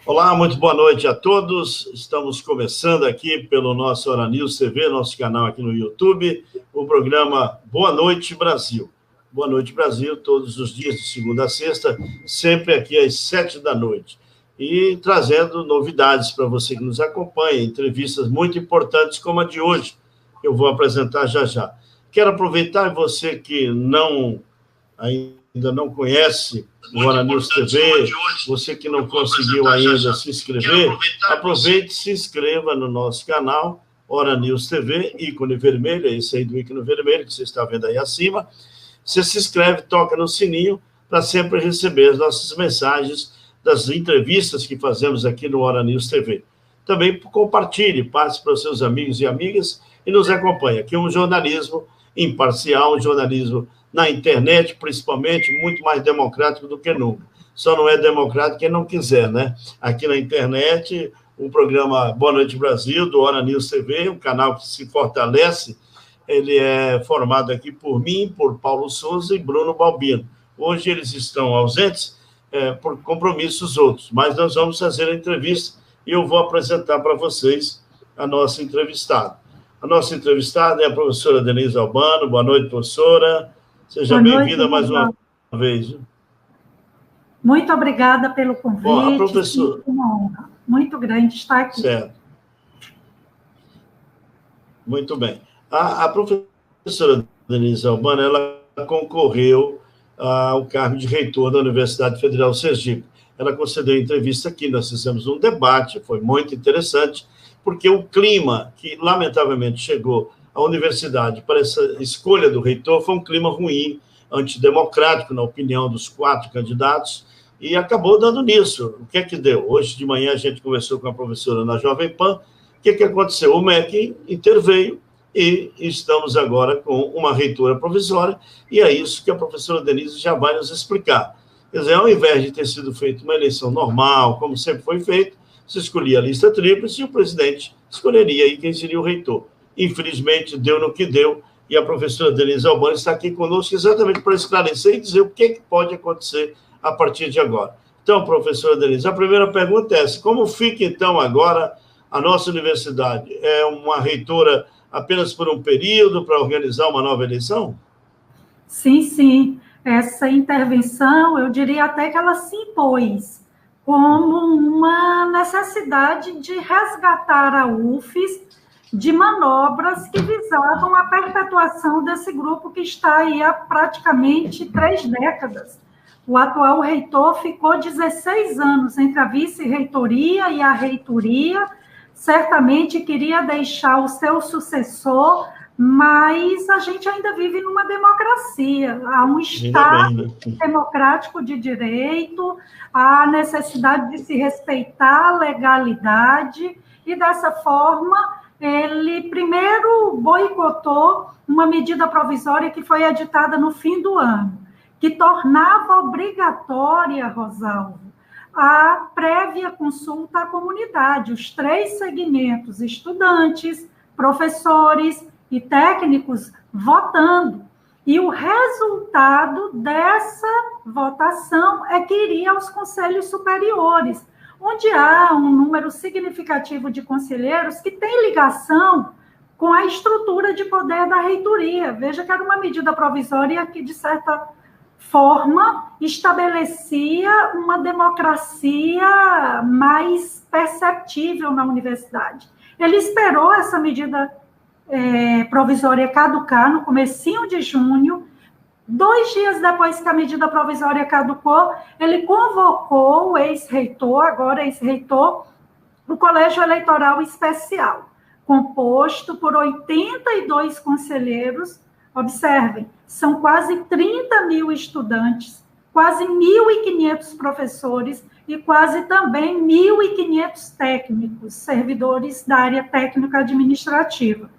Olá, muito boa noite a todos. Estamos começando aqui pelo nosso Hora News TV, nosso canal aqui no YouTube, o programa Boa Noite Brasil. Boa Noite Brasil, todos os dias de segunda a sexta, sempre aqui às 7 da noite. E trazendo novidades para você que nos acompanha, entrevistas muito importantes como a de hoje, que eu vou apresentar já já. Quero aproveitar você que ainda não conhece o Hora News TV, você que não conseguiu ainda se inscrever, aproveite e se inscreva no nosso canal, Hora News TV, ícone vermelho, esse aí do ícone vermelho que você está vendo aí acima. Você se inscreve, toca no sininho para sempre receber as nossas mensagens das entrevistas que fazemos aqui no Hora News TV. Também compartilhe, passe para os seus amigos e amigas e nos acompanhe. Aqui é um jornalismo imparcial, um jornalismo na internet, principalmente, muito mais democrático do que nunca. Só não é democrático quem não quiser, né? Aqui na internet, o programa Boa Noite Brasil, do Hora News TV, um canal que se fortalece, ele é formado aqui por mim, por Paulo Souza e Bruno Balbino. Hoje eles estão ausentes por compromissos outros, mas nós vamos fazer a entrevista e eu vou apresentar para vocês a nossa entrevistada. A nossa entrevistada é a professora Denise Albano. Boa noite, professora. Seja bem-vinda mais uma vez. Muito obrigada pelo convite. Bom, a professora... É uma honra muito grande estar aqui. Certo. Muito bem. A professora Denise Albano, ela concorreu ao cargo de reitor da Universidade Federal Sergipe. Ela concedeu entrevista aqui, nós fizemos um debate, foi muito interessante, porque o clima que, lamentavelmente, chegou à universidade para essa escolha do reitor foi um clima ruim, antidemocrático, na opinião dos 4 candidatos, e acabou dando nisso. O que é que deu? Hoje de manhã a gente conversou com a professora na Jovem Pan. O que é que aconteceu? O MEC interveio e estamos agora com uma reitora provisória, e é isso que a professora Denise já vai nos explicar. Quer dizer, ao invés de ter sido feita uma eleição normal, como sempre foi feito, se escolhia a lista tríplice e o presidente escolheria aí quem seria o reitor. Infelizmente, deu no que deu, e a professora Denise Albano está aqui conosco exatamente para esclarecer e dizer o que pode acontecer a partir de agora. Então, professora Denise, a primeira pergunta é essa: como fica, então, agora a nossa universidade? É uma reitora apenas por um período para organizar uma nova eleição? Sim, sim. Essa intervenção, eu diria até que ela se impôs como uma necessidade de resgatar a UFES de manobras que visavam a perpetuação desse grupo que está aí há praticamente 3 décadas. O atual reitor ficou 16 anos entre a vice-reitoria e a reitoria, certamente queria deixar o seu sucessor, mas a gente ainda vive numa democracia, há um Estado democrático de direito, há a necessidade de se respeitar a legalidade, e dessa forma ele primeiro boicotou uma medida provisória que foi editada no fim do ano, que tornava obrigatória, Rosalvo, a prévia consulta à comunidade, os 3 segmentos, estudantes, professores e técnicos votando. E o resultado dessa votação é que iria aos conselhos superiores, onde há um número significativo de conselheiros que tem ligação com a estrutura de poder da reitoria. Veja que era uma medida provisória que, de certa forma, estabelecia uma democracia mais perceptível na universidade. Ele esperou essa medida provisória caducar no comecinho de junho. 2 dias depois que a medida provisória caducou, ele convocou o ex-reitor, agora ex-reitor, o Colégio Eleitoral Especial, composto por 82 conselheiros. Observem, são quase 30 mil estudantes, quase 1.500 professores e quase também 1.500 técnicos, servidores da área técnico-administrativa.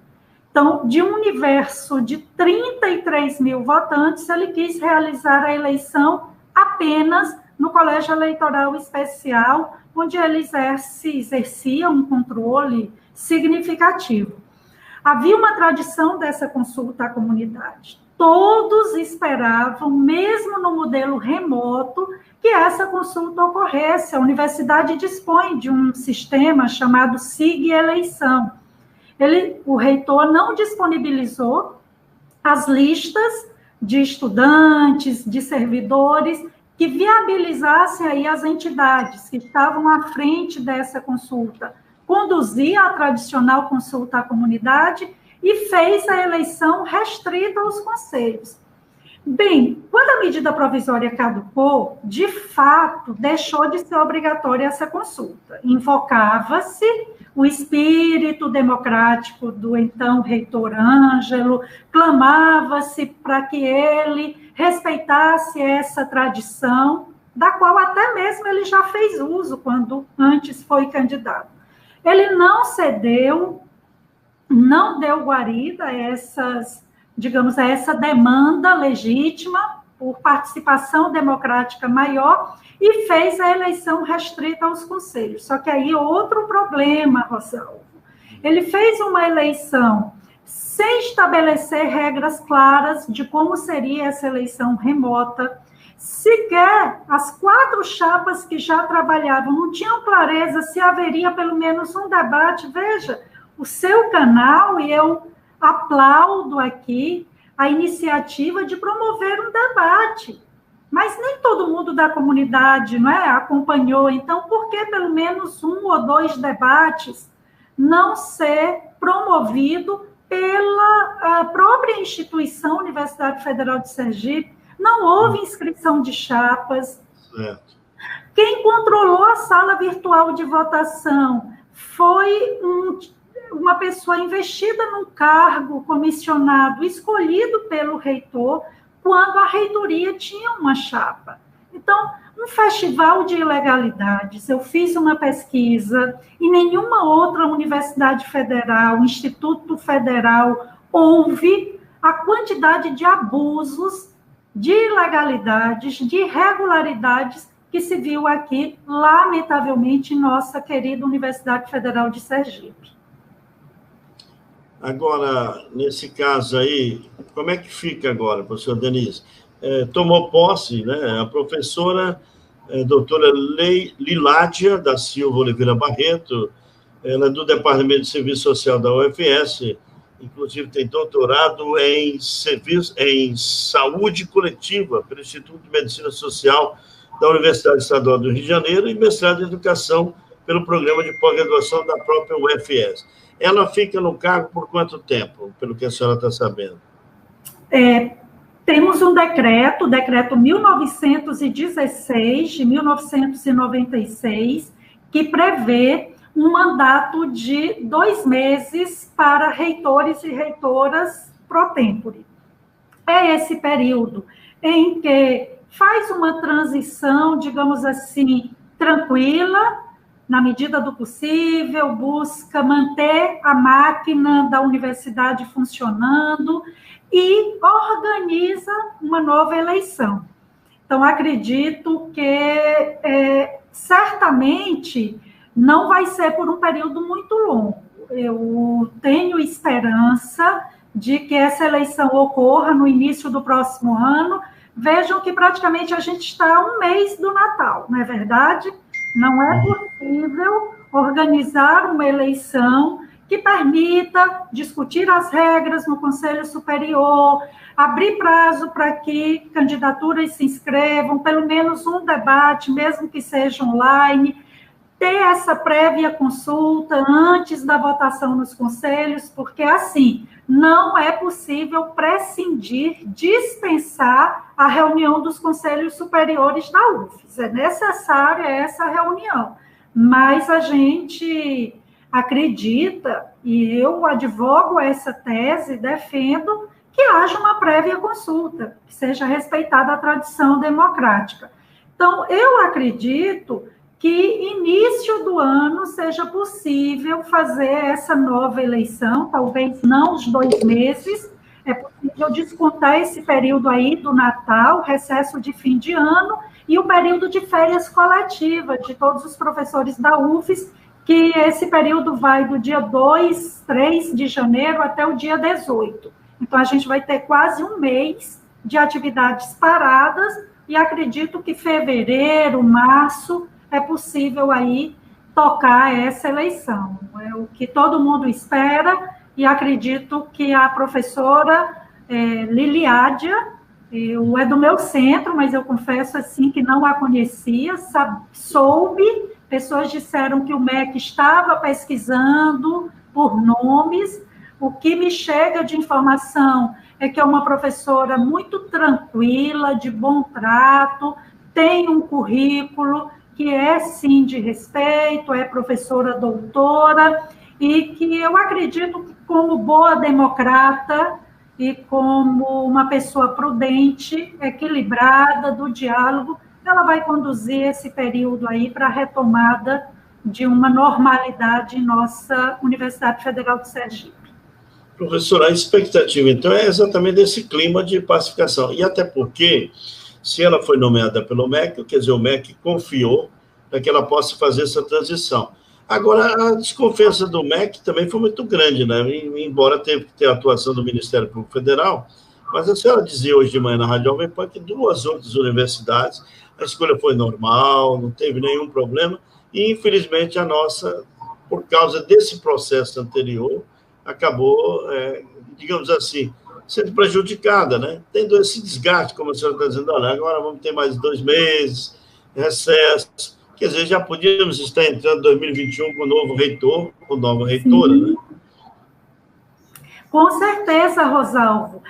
Então, de um universo de 33 mil votantes, ele quis realizar a eleição apenas no Colégio Eleitoral Especial, onde ele exercia um controle significativo. Havia uma tradição dessa consulta à comunidade. todos esperavam, mesmo no modelo remoto, que essa consulta ocorresse. A universidade dispõe de um sistema chamado SIG Eleição. O reitor não disponibilizou as listas de estudantes, de servidores, que viabilizassem aí as entidades que estavam à frente dessa consulta, conduzia a tradicional consulta à comunidade e fez a eleição restrita aos conselhos. Bem, quando a medida provisória caducou, de fato, deixou de ser obrigatória essa consulta. Invocava-se o espírito democrático do então reitor Ângelo, clamava-se para que ele respeitasse essa tradição, da qual até mesmo ele já fez uso quando antes foi candidato. Ele não cedeu, não deu guarida a essa demanda legítima por participação democrática maior e fez a eleição restrita aos conselhos. Só que aí outro problema, Rosalvo. Ele fez uma eleição sem estabelecer regras claras de como seria essa eleição remota. Sequer as 4 chapas que já trabalhavam não tinham clareza se haveria pelo menos um debate. Veja, o seu canal, e eu aplaudo aqui a iniciativa de promover um debate, mas nem todo mundo da comunidade, não é, acompanhou. Então, por que pelo menos 1 ou 2 debates não ser promovido pela própria instituição Universidade Federal de Sergipe? Não houve inscrição de chapas. Certo. Quem controlou a sala virtual de votação foi uma pessoa investida num cargo comissionado, escolhido pelo reitor, quando a reitoria tinha uma chapa. Então, um festival de ilegalidades. Eu fiz uma pesquisa e nenhuma outra universidade federal, instituto federal, houve a quantidade de abusos, de ilegalidades, de irregularidades que se viu aqui, lamentavelmente, em nossa querida Universidade Federal de Sergipe. Agora, nesse caso aí, como é que fica agora, professora Denise? Tomou posse, né, a professora doutora Liládia da Silva Oliveira Barreto, ela é do Departamento de Serviço Social da UFS, inclusive tem doutorado em saúde coletiva pelo Instituto de Medicina Social da Universidade Estadual do Rio de Janeiro e mestrado em educação pelo programa de pós-graduação da própria UFS. Ela fica no cargo por quanto tempo, pelo que a senhora está sabendo? Temos um decreto, o decreto 1916, de 1996, que prevê um mandato de 2 meses para reitores e reitoras pro tempore. É esse período em que faz uma transição, digamos assim, tranquila, na medida do possível, busca manter a máquina da universidade funcionando e organiza uma nova eleição. Então, acredito que certamente não vai ser por um período muito longo. Eu tenho esperança de que essa eleição ocorra no início do próximo ano. Vejam que praticamente a gente está a 1 mês do Natal, não é verdade? Não é possível organizar uma eleição que permita discutir as regras no Conselho Superior, abrir prazo para que candidaturas se inscrevam, pelo menos um debate, mesmo que seja online, ter essa prévia consulta antes da votação nos conselhos, porque, assim, não é possível prescindir, dispensar a reunião dos conselhos superiores da UFES. É necessária essa reunião, mas a gente acredita, e eu advogo essa tese, defendo que haja uma prévia consulta, que seja respeitada a tradição democrática. Então, eu acredito que início do ano seja possível fazer essa nova eleição, talvez não os 2 meses, é possível descontar esse período aí do Natal, recesso de fim de ano, e o período de férias coletiva de todos os professores da UFES, que esse período vai do dia 2, 3 de janeiro até o dia 18. Então, a gente vai ter quase um mês de atividades paradas, e acredito que fevereiro, março, é possível aí tocar essa eleição. É o que todo mundo espera, e acredito que a professora Liliádia, é do meu centro, mas eu confesso assim que não a conhecia, soube, pessoas disseram que o MEC estava pesquisando por nomes. O que me chega de informação é que é uma professora muito tranquila, de bom trato, tem um currículo que é, sim, de respeito, é professora doutora, e que eu acredito que, como boa democrata e como uma pessoa prudente, equilibrada, do diálogo, ela vai conduzir esse período aí para a retomada de uma normalidade em nossa Universidade Federal de Sergipe. Professor, a expectativa, então, é exatamente desse clima de pacificação. E até porque, se ela foi nomeada pelo MEC, quer dizer, o MEC confiou para que ela possa fazer essa transição. Agora, a desconfiança do MEC também foi muito grande, né? Embora teve que ter a atuação do Ministério Público Federal, mas a senhora dizia hoje de manhã na Rádio Jovem Pan que 2 outras universidades, a escolha foi normal, não teve nenhum problema, e, infelizmente, a nossa, por causa desse processo anterior, acabou, digamos assim, sendo prejudicada, né? Tendo esse desgaste, como a senhora está dizendo, olha, agora vamos ter mais 2 meses, recesso, quer dizer, já podíamos estar entrando em 2021 com o novo reitor, com nova reitora, né? Com certeza, Rosalvo.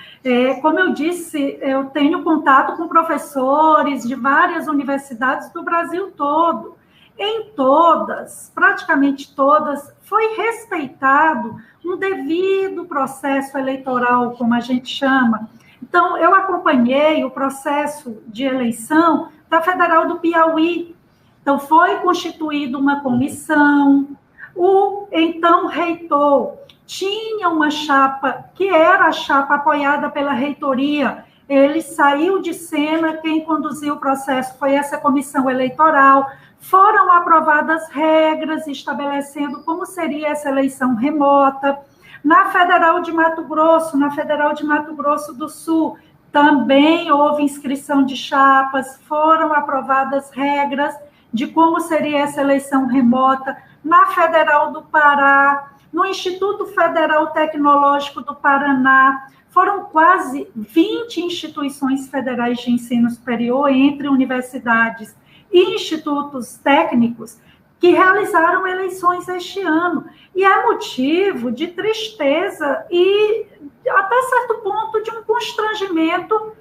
Como eu disse, eu tenho contato com professores de várias universidades do Brasil todo. Em todas, praticamente todas, foi respeitado um devido processo eleitoral, como a gente chama. Então, eu acompanhei o processo de eleição da Federal do Piauí. Então, foi constituída uma comissão, o então reitor tinha uma chapa, que era a chapa apoiada pela reitoria, ele saiu de cena, quem conduziu o processo foi essa comissão eleitoral, foram aprovadas regras estabelecendo como seria essa eleição remota. Na Federal de Mato Grosso, na Federal de Mato Grosso do Sul, também houve inscrição de chapas, foram aprovadas regras de como seria essa eleição remota. Na Federal do Pará, no Instituto Federal Tecnológico do Paraná, foram quase 20 instituições federais de ensino superior, entre universidades e institutos técnicos, que realizaram eleições este ano. E é motivo de tristeza e, até certo ponto, de um constrangimento.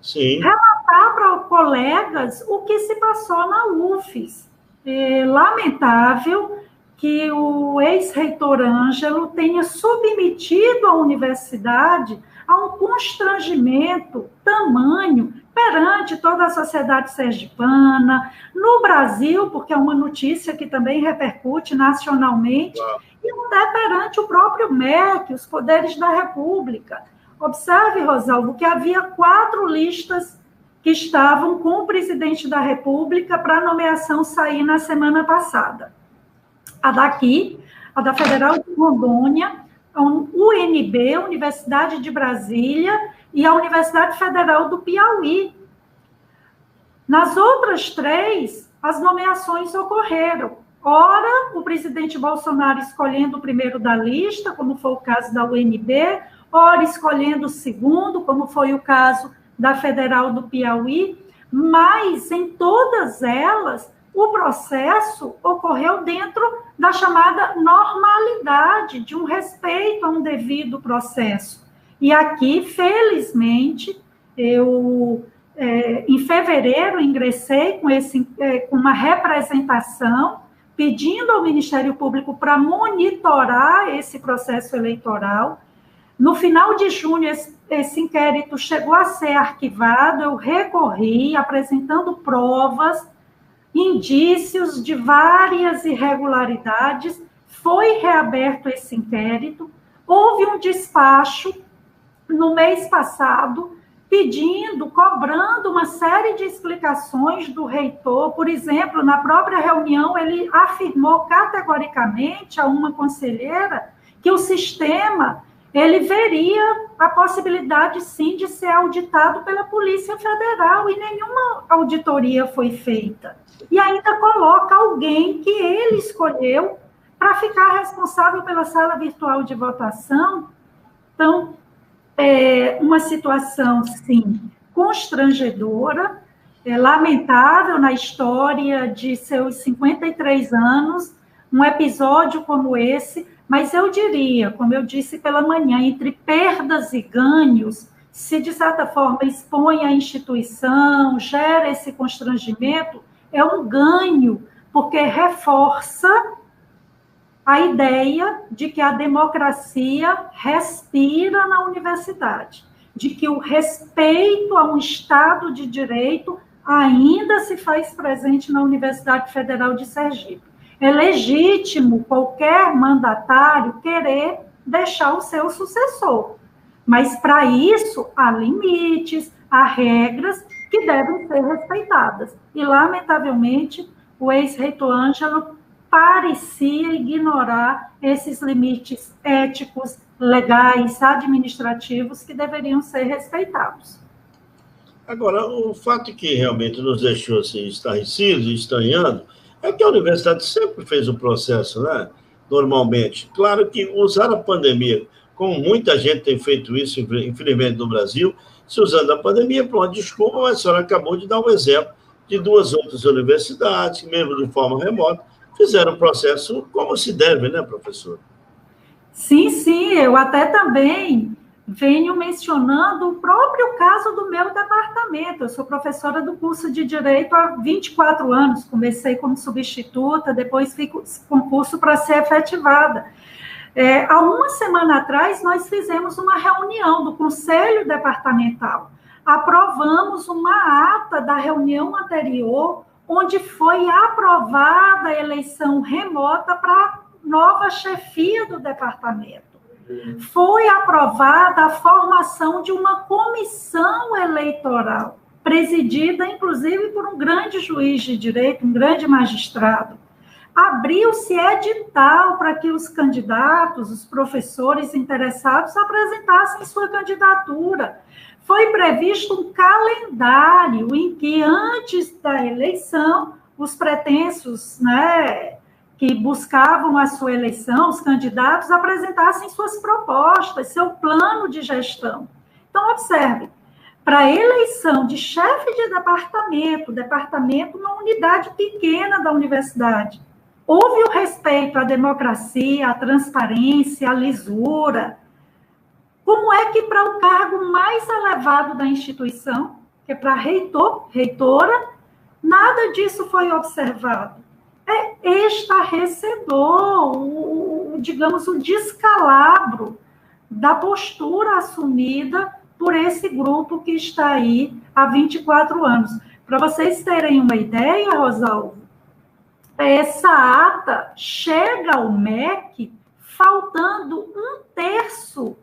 Sim. Relatar para colegas o que se passou na UFES. É lamentável que o ex-reitor Ângelo tenha submetido a universidade a um constrangimento tamanho perante toda a sociedade sergipana, no Brasil, porque é uma notícia que também repercute nacionalmente, e até perante o próprio MEC, os poderes da República. Observe, Rosalvo, que havia 4 listas que estavam com o presidente da República para a nomeação sair na semana passada. A daqui, a da Federal de Rondônia, a UNB, Universidade de Brasília, e a Universidade Federal do Piauí. Nas outras 3, as nomeações ocorreram. Ora, o presidente Bolsonaro escolhendo o primeiro da lista, como foi o caso da UNB, ora escolhendo o segundo, como foi o caso da Federal do Piauí, mas em todas elas, o processo ocorreu dentro da chamada normalidade, de um respeito a um devido processo. E aqui, felizmente, eu, em fevereiro, ingressei com uma representação, pedindo ao Ministério Público para monitorar esse processo eleitoral. No final de junho, esse inquérito chegou a ser arquivado, eu recorri, apresentando provas, indícios de várias irregularidades, foi reaberto esse inquérito, houve um despacho no mês passado, cobrando uma série de explicações do reitor. Por exemplo, na própria reunião, ele afirmou categoricamente a uma conselheira que o sistema ele veria a possibilidade, sim, de ser auditado pela Polícia Federal, e nenhuma auditoria foi feita. E ainda coloca alguém que ele escolheu para ficar responsável pela sala virtual de votação. Então, é uma situação, sim, constrangedora, lamentável na história de seus 53 anos, um episódio como esse, mas eu diria, como eu disse pela manhã, entre perdas e ganhos, se de certa forma expõe a instituição, gera esse constrangimento, é um ganho, porque reforça a ideia de que a democracia respira na universidade, de que o respeito a um Estado de Direito ainda se faz presente na Universidade Federal de Sergipe. É legítimo qualquer mandatário querer deixar o seu sucessor, mas para isso há limites, há regras que devem ser respeitadas. E, lamentavelmente, o ex-reitor Ângelo parecia ignorar esses limites éticos, legais, administrativos que deveriam ser respeitados. Agora, o fato que realmente nos deixou assim, estarrecidos e estranhando é que a universidade sempre fez o processo, né? Normalmente. Claro que usar a pandemia, como muita gente tem feito isso, infelizmente, no Brasil, se usando a pandemia para uma desculpa, mas a senhora acabou de dar um exemplo de duas outras universidades, mesmo de forma remota, fizeram o processo como se deve, né, professor? Sim, sim, eu até também venho mencionando o próprio caso do meu departamento. Eu sou professora do curso de Direito há 24 anos, comecei como substituta, depois fico concurso para ser efetivada. Há uma semana atrás, nós fizemos uma reunião do Conselho Departamental, aprovamos uma ata da reunião anterior, onde foi aprovada a eleição remota para nova chefia do departamento. Foi aprovada a formação de uma comissão eleitoral, presidida, inclusive, por um grande juiz de direito, um grande magistrado. Abriu-se edital para que os candidatos, os professores interessados, apresentassem sua candidatura. Foi previsto um calendário em que, antes da eleição, os pretensos, né, que buscavam a sua eleição, os candidatos, apresentassem suas propostas, seu plano de gestão. Então, observe, para a eleição de chefe de departamento, uma unidade pequena da universidade, houve o respeito à democracia, à transparência, à lisura. Como é que para o cargo mais elevado da instituição, que é para reitor, reitora, nada disso foi observado? É estarrecedor, digamos, o descalabro da postura assumida por esse grupo que está aí há 24 anos. Para vocês terem uma ideia, Rosalvo, essa ata chega ao MEC faltando 1/3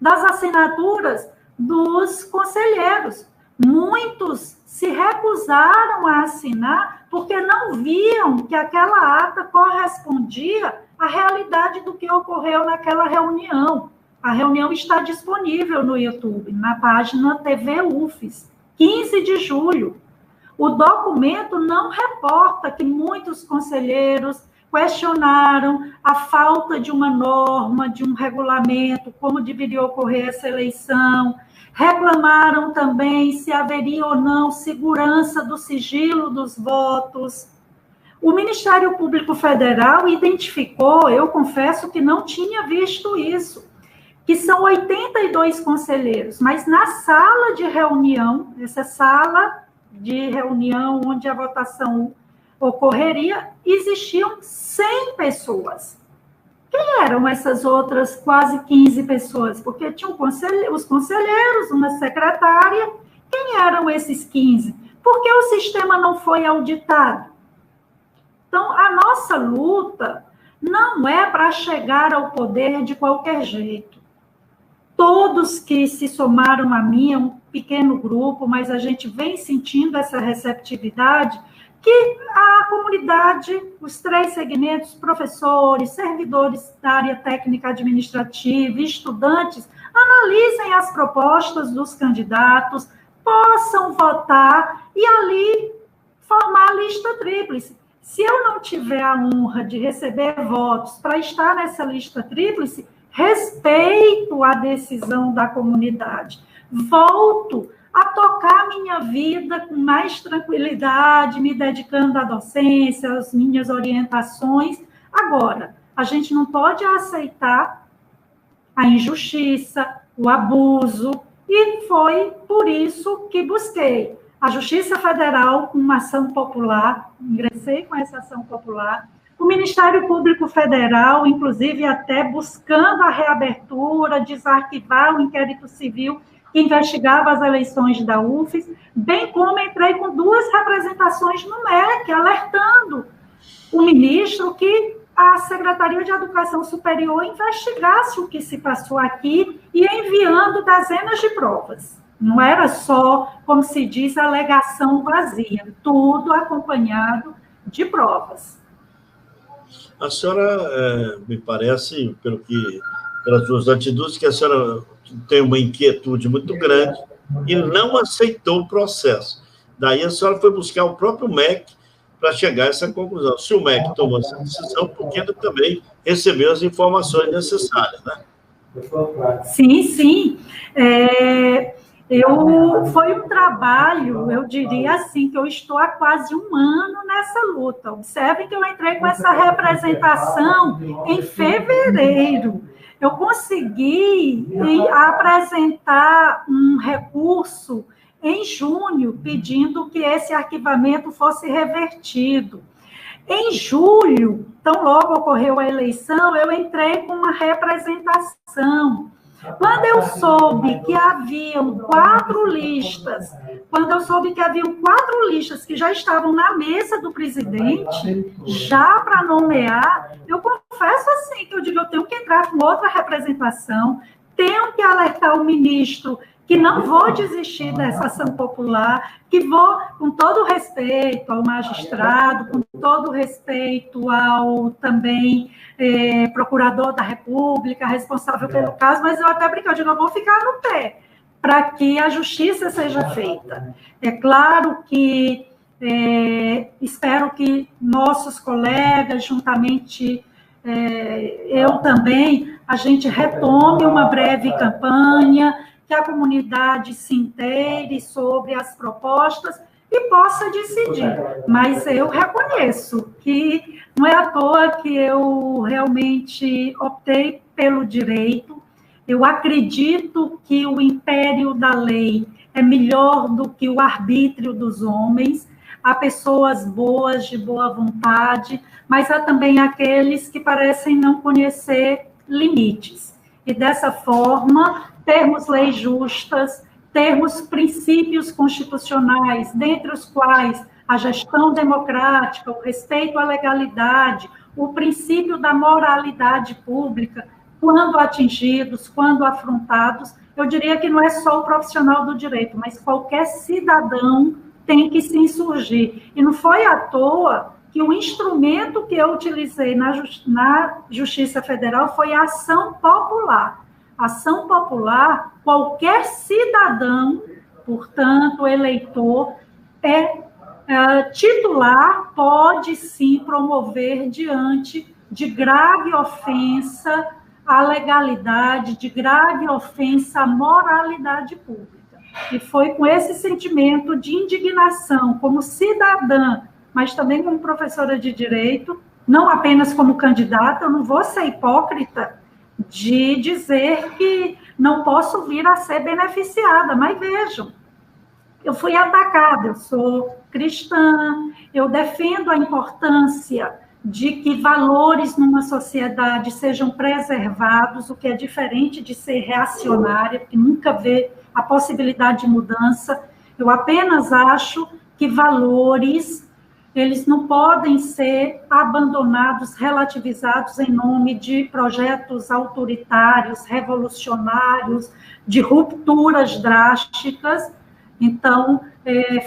das assinaturas dos conselheiros. Muitos se recusaram a assinar porque não viam que aquela ata correspondia à realidade do que ocorreu naquela reunião. A reunião está disponível no YouTube, na página TV UFES, 15 de julho. O documento não reporta que muitos conselheiros questionaram a falta de uma norma, de um regulamento, como deveria ocorrer essa eleição, reclamaram também se haveria ou não segurança do sigilo dos votos. O Ministério Público Federal identificou, eu confesso que não tinha visto isso, que são 82 conselheiros, mas na sala de reunião, essa sala de reunião onde a votação ocorreria, existiam 100 pessoas. Quem eram essas outras quase 15 pessoas? Porque tinham os conselheiros, uma secretária. Quem eram esses 15? Por que o sistema não foi auditado? Então, a nossa luta não é para chegar ao poder de qualquer jeito. Todos que se somaram a mim, é um pequeno grupo, mas a gente vem sentindo essa receptividade, que a comunidade, os 3 segmentos, professores, servidores da área técnica administrativa, estudantes, analisem as propostas dos candidatos, possam votar e ali formar a lista tríplice. Se eu não tiver a honra de receber votos para estar nessa lista tríplice, respeito a decisão da comunidade. Volto a tocar minha vida com mais tranquilidade, me dedicando à docência, às minhas orientações. Agora, a gente não pode aceitar a injustiça, o abuso, e foi por isso que busquei a Justiça Federal com uma ação popular, ingressei com essa ação popular, o Ministério Público Federal, inclusive até buscando a reabertura, desarquivar o inquérito civil que investigava as eleições da UFES, bem como entrei com 2 representações no MEC, alertando o ministro que a Secretaria de Educação Superior investigasse o que se passou aqui e enviando dezenas de provas. Não era só, como se diz, alegação vazia, tudo acompanhado de provas. A senhora, me parece, pelas suas atitudes, que a senhora tem uma inquietude muito grande e não aceitou o processo. Daí a senhora foi buscar o próprio MEC para chegar a essa conclusão. Se o MEC tomou essa decisão, porque ele também recebeu as informações necessárias, né? Sim, sim. Foi um trabalho, eu diria assim, que eu estou há quase 1 ano nessa luta. Observem que eu entrei com essa representação em fevereiro. Eu consegui apresentar um recurso em junho, pedindo que esse arquivamento fosse revertido. Em julho, tão logo ocorreu a eleição, eu entrei com uma representação. Quando eu soube que haviam 4 listas, que já estavam na mesa do presidente, já para nomear, eu confesso assim, que eu digo, eu tenho que entrar com outra representação, tenho que alertar o ministro que não vou desistir dessa ação popular, que vou, com todo respeito ao magistrado, com todo respeito ao também procurador da República, responsável pelo caso, mas eu até brinco, eu digo, eu vou ficar no pé, para que a justiça seja feita. É claro que espero que nossos colegas, juntamente eu também, a gente retome uma breve campanha, que a comunidade se inteire sobre as propostas e possa decidir. Mas eu reconheço que não é à toa que eu realmente optei pelo direito. Eu acredito que o império da lei é melhor do que o arbítrio dos homens. Há pessoas boas, de boa vontade, mas há também aqueles que parecem não conhecer limites. E dessa forma, termos leis justas, termos princípios constitucionais, dentre os quais a gestão democrática, o respeito à legalidade, o princípio da moralidade pública, quando atingidos, quando afrontados, eu diria que não é só o profissional do direito, mas qualquer cidadão tem que se insurgir. E não foi à toa que o instrumento que eu utilizei na Justiça Federal foi a ação popular. Ação popular, qualquer cidadão, portanto, eleitor, titular, pode sim promover diante de grave ofensa à legalidade, de grave ofensa à moralidade pública. E foi com esse sentimento de indignação, como cidadã, mas também como professora de direito, não apenas como candidata, eu não vou ser hipócrita de dizer que não posso vir a ser beneficiada, mas vejam, eu fui atacada, eu sou cristã, eu defendo a importância de que valores numa sociedade sejam preservados, o que é diferente de ser reacionária, que nunca vê a possibilidade de mudança. Eu apenas acho que valores, eles não podem ser abandonados, relativizados em nome de projetos autoritários, revolucionários, de rupturas drásticas. Então,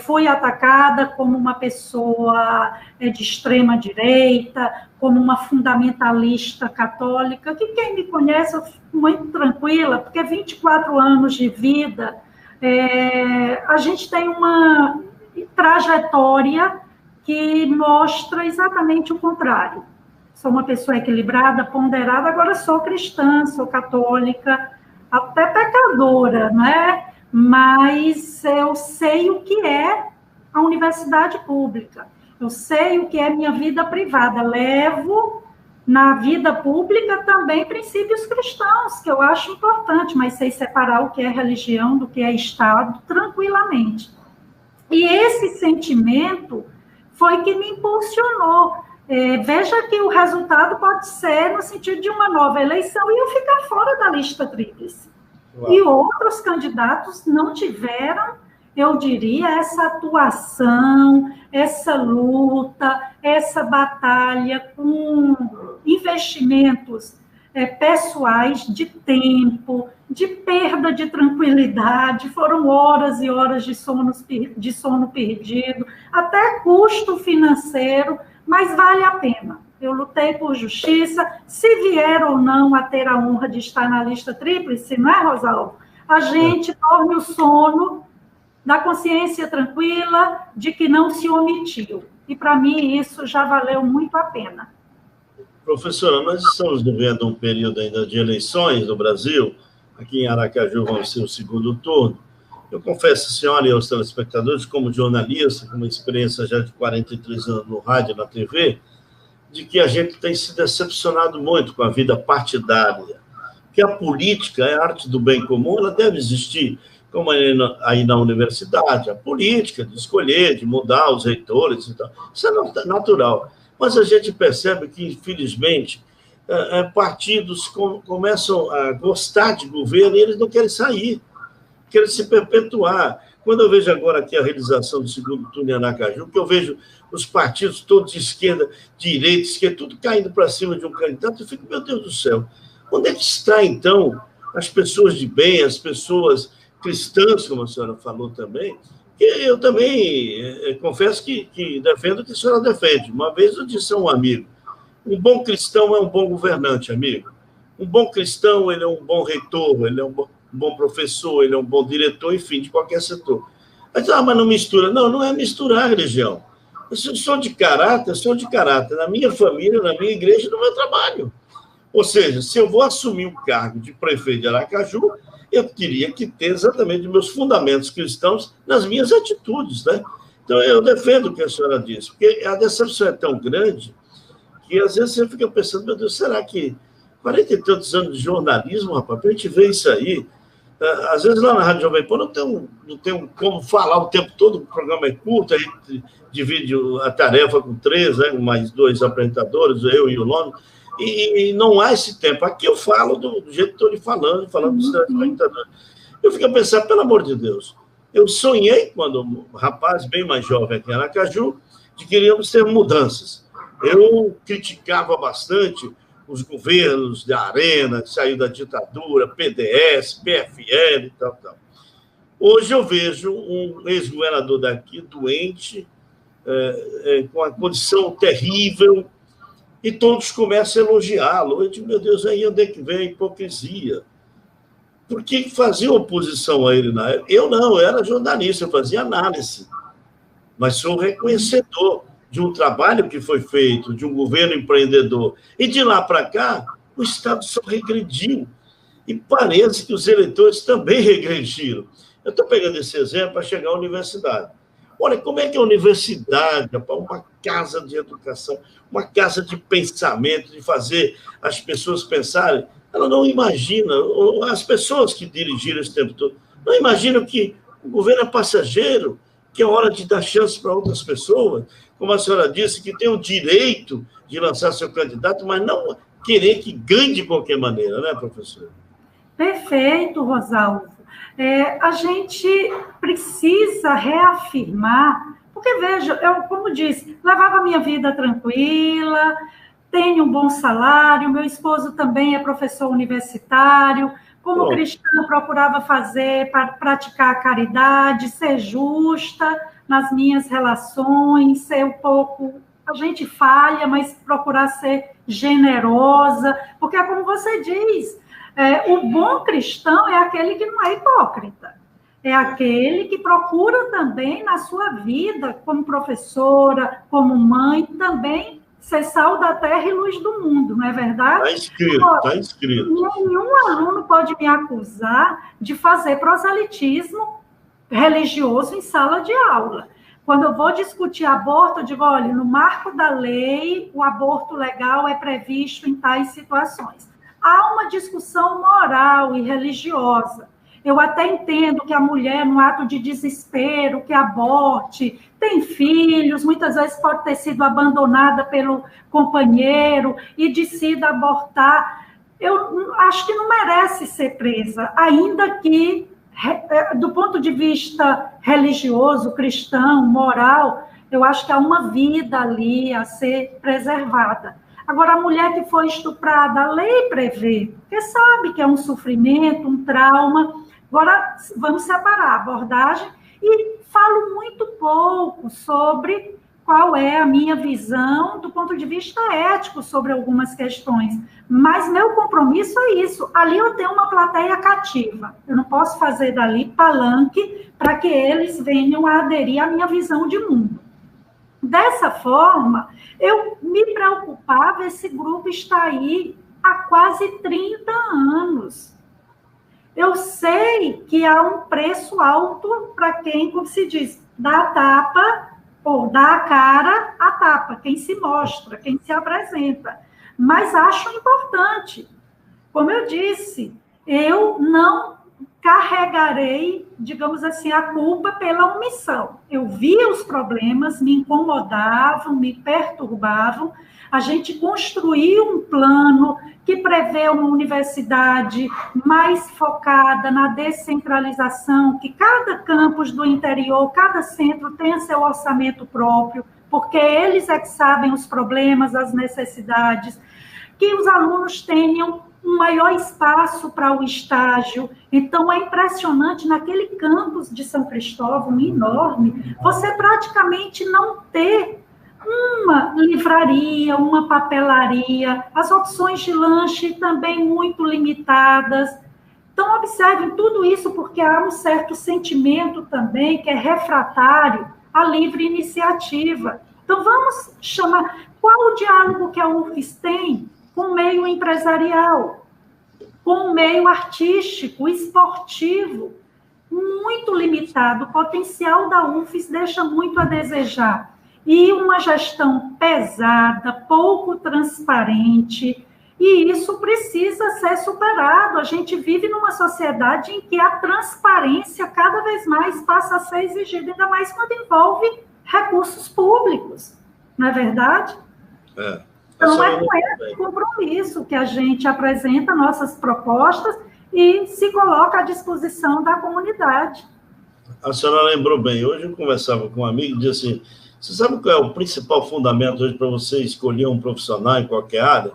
fui atacada como uma pessoa de extrema-direita, como uma fundamentalista católica, que quem me conhece, eu fico muito tranquila, porque 24 anos de vida, a gente tem uma trajetória que mostra exatamente o contrário. Sou uma pessoa equilibrada, ponderada, agora sou cristã, sou católica, até pecadora, né? Mas eu sei o que é a universidade pública, eu sei o que é minha vida privada, levo na vida pública também princípios cristãos, que eu acho importante, mas sei separar o que é religião do que é Estado tranquilamente. E esse sentimento foi que me impulsionou. Veja que o resultado pode ser no sentido de uma nova eleição e eu ficar fora da lista tríplice. Uau. E outros candidatos não tiveram, eu diria, essa atuação, essa luta, essa batalha com investimentos pessoais de tempo, de perda de tranquilidade, foram horas e horas de sono perdido, até custo financeiro, mas vale a pena. Eu lutei por justiça, se vier ou não a ter a honra de estar na lista tríplice, não é, Rosalvo? A gente dorme o sono da consciência tranquila de que não se omitiu. E, para mim, isso já valeu muito a pena. Professora, nós estamos vivendo um período ainda de eleições no Brasil. Aqui em Aracaju vamos ser o segundo turno. Eu confesso à senhora e aos telespectadores, como jornalista, com uma experiência já de 43 anos no rádio e na TV, de que a gente tem se decepcionado muito com a vida partidária. Que a política é a arte do bem comum, ela deve existir, como aí na universidade, a política de escolher, de mudar os reitores e tal. Isso é natural. Mas a gente percebe que, infelizmente, partidos começam a gostar de governo e eles não querem sair, querem se perpetuar. Quando eu vejo agora aqui a realização do segundo turno em Aracaju, que eu vejo os partidos todos de esquerda, direita, esquerda, tudo caindo para cima de um candidato, eu fico, meu Deus do céu, onde é que está, então, as pessoas de bem, as pessoas cristãs, como a senhora falou também, que eu também confesso que defendo o que a senhora defende. Uma vez eu disse a um amigo, um bom cristão é um bom governante, amigo. Um bom cristão, ele é um bom reitor, ele é um bom professor, ele é um bom diretor, enfim, de qualquer setor. Mas não mistura. Não, não é misturar religião. Eu sou de caráter, na minha família, na minha igreja, no meu trabalho. Ou seja, se eu vou assumir o cargo de prefeito de Aracaju, eu teria que ter exatamente meus fundamentos cristãos nas minhas atitudes, né? Então, eu defendo o que a senhora disse, porque a decepção é tão grande que, às vezes, você fica pensando, meu Deus, será que 40 e tantos anos de jornalismo, rapaz, para a gente ver isso aí, às vezes lá na Rádio Jovem Pan não tem como falar o tempo todo, o programa é curto, a gente divide a tarefa com 3, né, mais 2 apresentadores, eu e o Lono, e não há esse tempo. Aqui eu falo do jeito que estou lhe falando dos telespectadores. Eu fico a pensar, pelo amor de Deus, eu sonhei, quando um rapaz bem mais jovem aqui em Aracaju, de que queríamos ter mudanças. Eu criticava bastante os governos de Arena, que saiu da ditadura, PDS, PFL e tal. Hoje eu vejo um ex-governador daqui doente, com uma condição terrível, e todos começam a elogiá-lo. Eu digo, meu Deus, aí onde é que vem a hipocrisia? Porque fazia oposição a ele na época. Eu não, eu era jornalista, eu fazia análise. Mas sou reconhecedor de um trabalho que foi feito, de um governo empreendedor. E de lá para cá, o Estado só regrediu. E parece que os eleitores também regrediram. Eu estou pegando esse exemplo para chegar à universidade. Olha, como é que a universidade, uma casa de educação, uma casa de pensamento, de fazer as pessoas pensarem, ela não imagina, as pessoas que dirigiram esse tempo todo, não imaginam que o governo é passageiro, que é hora de dar chance para outras pessoas, como a senhora disse, que tem o direito de lançar seu candidato, mas não querer que ganhe de qualquer maneira, né, professora? Perfeito, Rosalvo. A gente precisa reafirmar, porque, veja, eu, como disse, levava a minha vida tranquila, tenho um bom salário, meu esposo também é professor universitário, Como cristã, procurava fazer, para praticar a caridade, ser justa nas minhas relações, ser um pouco... A gente falha, mas procurar ser generosa, porque é como você diz, o bom cristão é aquele que não é hipócrita, é aquele que procura também na sua vida, como professora, como mãe, também ser sal da terra e luz do mundo, não é verdade? Está escrito. Nenhum aluno pode me acusar de fazer proselitismo religioso em sala de aula. Quando eu vou discutir aborto, eu digo, olha, no marco da lei, o aborto legal é previsto em tais situações. Há uma discussão moral e religiosa. Eu até entendo que a mulher, no ato de desespero, que aborte, tem filhos, muitas vezes pode ter sido abandonada pelo companheiro e decida abortar. Eu acho que não merece ser presa, ainda que, do ponto de vista religioso, cristão, moral, eu acho que há uma vida ali a ser preservada. Agora, a mulher que foi estuprada, a lei prevê, porque sabe que é um sofrimento, um trauma. Agora, vamos separar a abordagem e falo muito pouco sobre qual é a minha visão do ponto de vista ético sobre algumas questões. Mas meu compromisso é isso. Ali eu tenho uma plateia cativa. Eu não posso fazer dali palanque para que eles venham a aderir à minha visão de mundo. Dessa forma, eu me preocupava, esse grupo está aí há quase 30 anos. Eu sei que há um preço alto para quem, como se diz, dá a tapa, ou dá a cara a tapa, quem se mostra, quem se apresenta. Mas acho importante. Como eu disse, eu não carregarei, digamos assim, a culpa pela omissão. Eu via os problemas, me incomodavam, me perturbavam. A gente construiu um plano que prevê uma universidade mais focada na descentralização, que cada campus do interior, cada centro tenha seu orçamento próprio, porque eles é que sabem os problemas, as necessidades, que os alunos tenham um maior espaço para o estágio. Então, é impressionante, naquele campus de São Cristóvão, enorme, você praticamente não ter uma livraria, uma papelaria, as opções de lanche também muito limitadas. Então, observem tudo isso, porque há um certo sentimento também que é refratário à livre iniciativa. Então, vamos chamar... Qual o diálogo que a UFES tem com o meio empresarial, com o meio artístico, esportivo? Muito limitado. O potencial da UFES deixa muito a desejar. E uma gestão pesada, pouco transparente, e isso precisa ser superado. A gente vive numa sociedade em que a transparência cada vez mais passa a ser exigida, ainda mais quando envolve recursos públicos, não é verdade? Então, é com esse compromisso que a gente apresenta nossas propostas e se coloca à disposição da comunidade. A senhora lembrou bem. Hoje eu conversava com um amigo e disse assim, você sabe qual é o principal fundamento hoje para você escolher um profissional em qualquer área?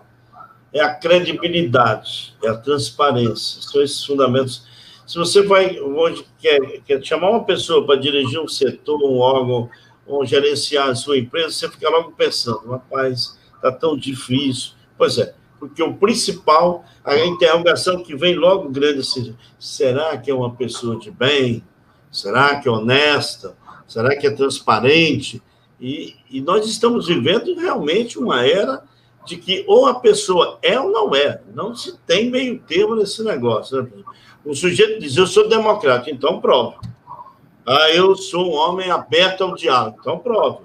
É a credibilidade, é a transparência. São esses fundamentos. Se você vai hoje quer chamar uma pessoa para dirigir um setor, um órgão, ou gerenciar a sua empresa, você fica logo pensando, rapaz, está tão difícil. Pois é, porque o principal, a interrogação que vem logo grande assim, será que é uma pessoa de bem? Será que é honesta? Será que é transparente? E nós estamos vivendo realmente uma era de que ou a pessoa é ou não é. Não se tem meio termo nesse negócio. Né? O sujeito diz, eu sou democrata, então prova. Eu sou um homem aberto ao diálogo, então prova.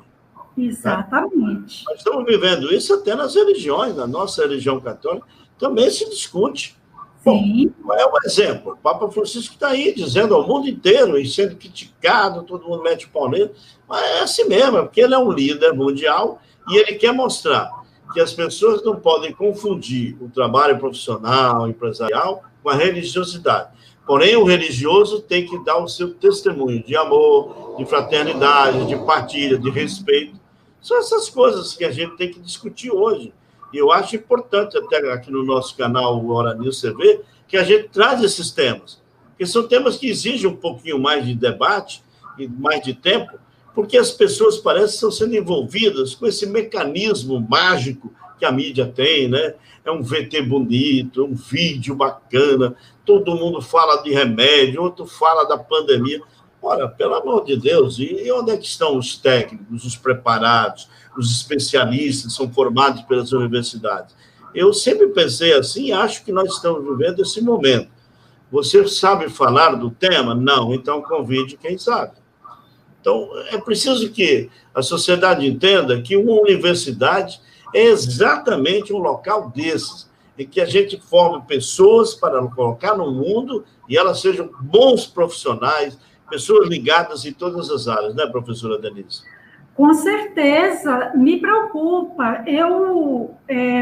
Exatamente. Nós estamos vivendo isso até nas religiões, na nossa religião católica, também se discute. Sim. Bom, qual é o exemplo? O Papa Francisco está aí, dizendo ao mundo inteiro, e sendo criticado, todo mundo mete o pau nele, mas é assim mesmo, porque ele é um líder mundial e ele quer mostrar que as pessoas não podem confundir o trabalho profissional, empresarial, com a religiosidade. Porém, o religioso tem que dar o seu testemunho de amor, de fraternidade, de partilha, de respeito. São essas coisas que a gente tem que discutir hoje. E eu acho importante, até aqui no nosso canal, o Hora News TV, que a gente traz esses temas, porque são temas que exigem um pouquinho mais de debate e mais de tempo, porque as pessoas parecem que estão sendo envolvidas com esse mecanismo mágico que a mídia tem, né? É um VT bonito, um vídeo bacana, todo mundo fala de remédio, outro fala da pandemia. Ora, pelo amor de Deus, e onde é que estão os técnicos, os preparados, os especialistas que são formados pelas universidades? Eu sempre pensei assim, acho que nós estamos vivendo esse momento. Você sabe falar do tema? Não, então convide quem sabe. Então, é preciso que a sociedade entenda que uma universidade é exatamente um local desses, em que a gente forma pessoas para colocar no mundo e elas sejam bons profissionais, pessoas ligadas em todas as áreas, né, professora Denise? Com certeza, me preocupa. Eu,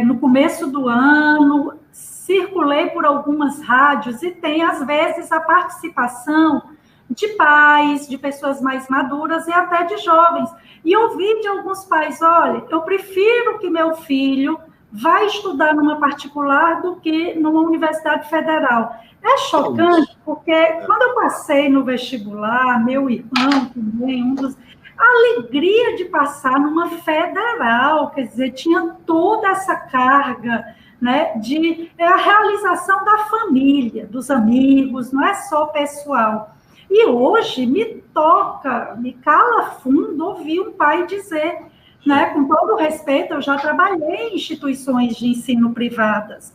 no começo do ano, circulei por algumas rádios e tem, às vezes, a participação de pais, de pessoas mais maduras e até de jovens. E ouvi de alguns pais, olha, eu prefiro que meu filho vá estudar numa particular do que numa universidade federal. É chocante, porque quando eu passei no vestibular, meu irmão também, a alegria de passar numa federal, quer dizer, tinha toda essa carga, né, de a realização da família, dos amigos, não é só pessoal. E hoje me toca, me cala fundo ouvir um pai dizer, né, com todo respeito, eu já trabalhei em instituições de ensino privadas,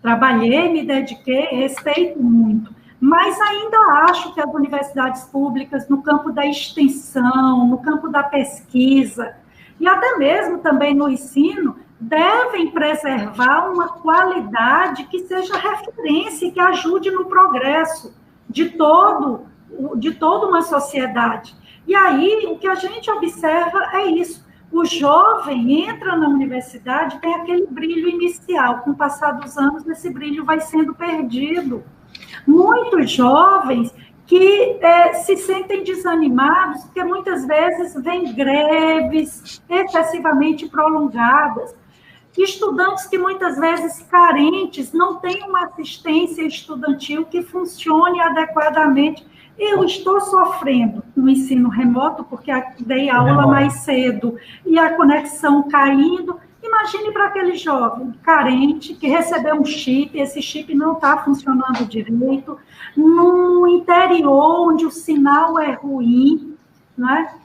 trabalhei, me dediquei, respeito muito, mas ainda acho que as universidades públicas, no campo da extensão, no campo da pesquisa, e até mesmo também no ensino, devem preservar uma qualidade que seja referência e que ajude no progresso de toda uma sociedade. E aí, o que a gente observa é isso. O jovem entra na universidade, tem aquele brilho inicial. Com o passar dos anos, esse brilho vai sendo perdido. Muitos jovens que se sentem desanimados, porque muitas vezes vêm greves excessivamente prolongadas. Estudantes que muitas vezes carentes, não têm uma assistência estudantil que funcione adequadamente. Eu estou sofrendo no ensino remoto, porque dei aula mais cedo, e a conexão caindo. Imagine para aquele jovem carente, que recebeu um chip, esse chip não está funcionando direito, no interior, onde o sinal é ruim, né?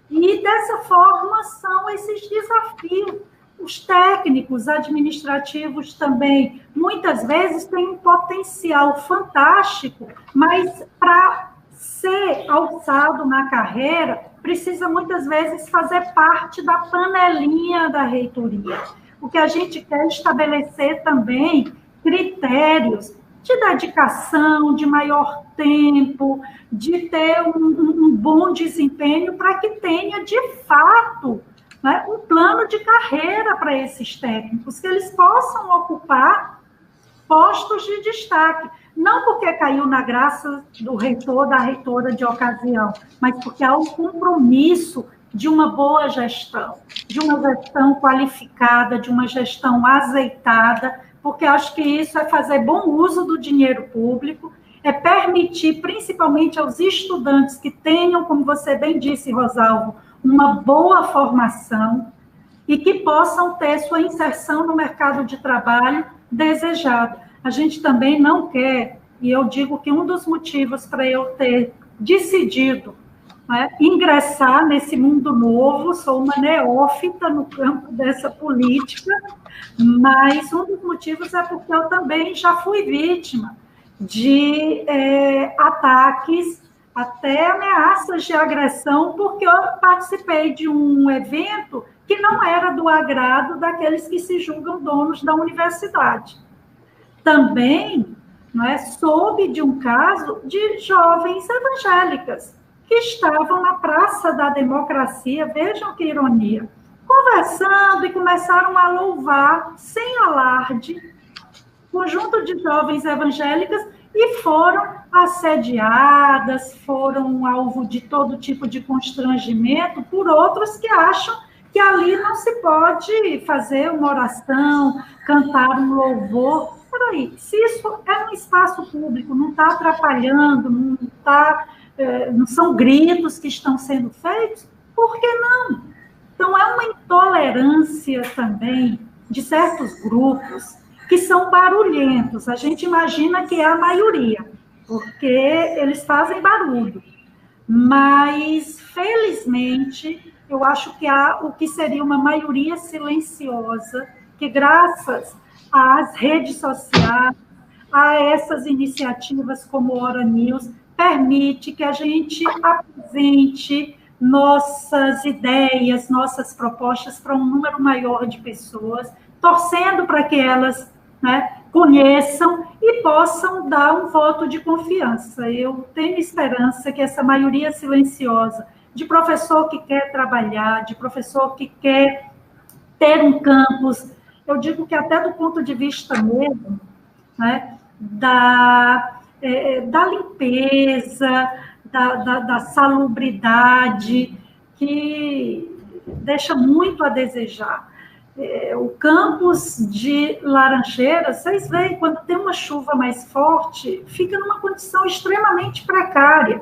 E dessa forma são esses desafios. Os técnicos administrativos também, muitas vezes, têm um potencial fantástico, mas para ser alçado na carreira, precisa muitas vezes fazer parte da panelinha da reitoria. O que a gente quer estabelecer também critérios de dedicação, de maior tempo, de ter um bom desempenho para que tenha, de fato, né, um plano de carreira para esses técnicos, que eles possam ocupar postos de destaque. Não porque caiu na graça do reitor, da reitora de ocasião, mas porque há um compromisso de uma boa gestão, de uma gestão qualificada, de uma gestão azeitada, porque acho que isso é fazer bom uso do dinheiro público, é permitir, principalmente aos estudantes que tenham, como você bem disse, Rosalvo, uma boa formação e que possam ter sua inserção no mercado de trabalho desejado. A gente também não quer, e eu digo que um dos motivos para eu ter decidido, né, ingressar nesse mundo novo, sou uma neófita no campo dessa política, mas um dos motivos é porque eu também já fui vítima de ataques, até ameaças de agressão, porque eu participei de um evento que não era do agrado daqueles que se julgam donos da universidade. Também, soube de um caso de jovens evangélicas que estavam na Praça da Democracia, vejam que ironia, conversando e começaram a louvar, sem alarde, conjunto de jovens evangélicas, e foram assediadas, foram alvo de todo tipo de constrangimento por outros que acham que ali não se pode fazer uma oração, cantar um louvor. peraí, se isso é um espaço público, não está atrapalhando, não são gritos que estão sendo feitos, por que não? Então, é uma intolerância também de certos grupos que são barulhentos. A gente imagina que é a maioria, porque eles fazem barulho. Mas, felizmente, eu acho que há o que seria uma maioria silenciosa, que graças às redes sociais, a essas iniciativas como o Hora News, permite que a gente apresente nossas ideias, nossas propostas para um número maior de pessoas, torcendo para que elas, né, conheçam e possam dar um voto de confiança. Eu tenho esperança que essa maioria silenciosa de professor que quer trabalhar, de professor que quer ter um campus, eu digo que até do ponto de vista mesmo, né, da limpeza, da salubridade, que deixa muito a desejar. O campus de Laranjeiras, vocês veem, quando tem uma chuva mais forte, fica numa condição extremamente precária.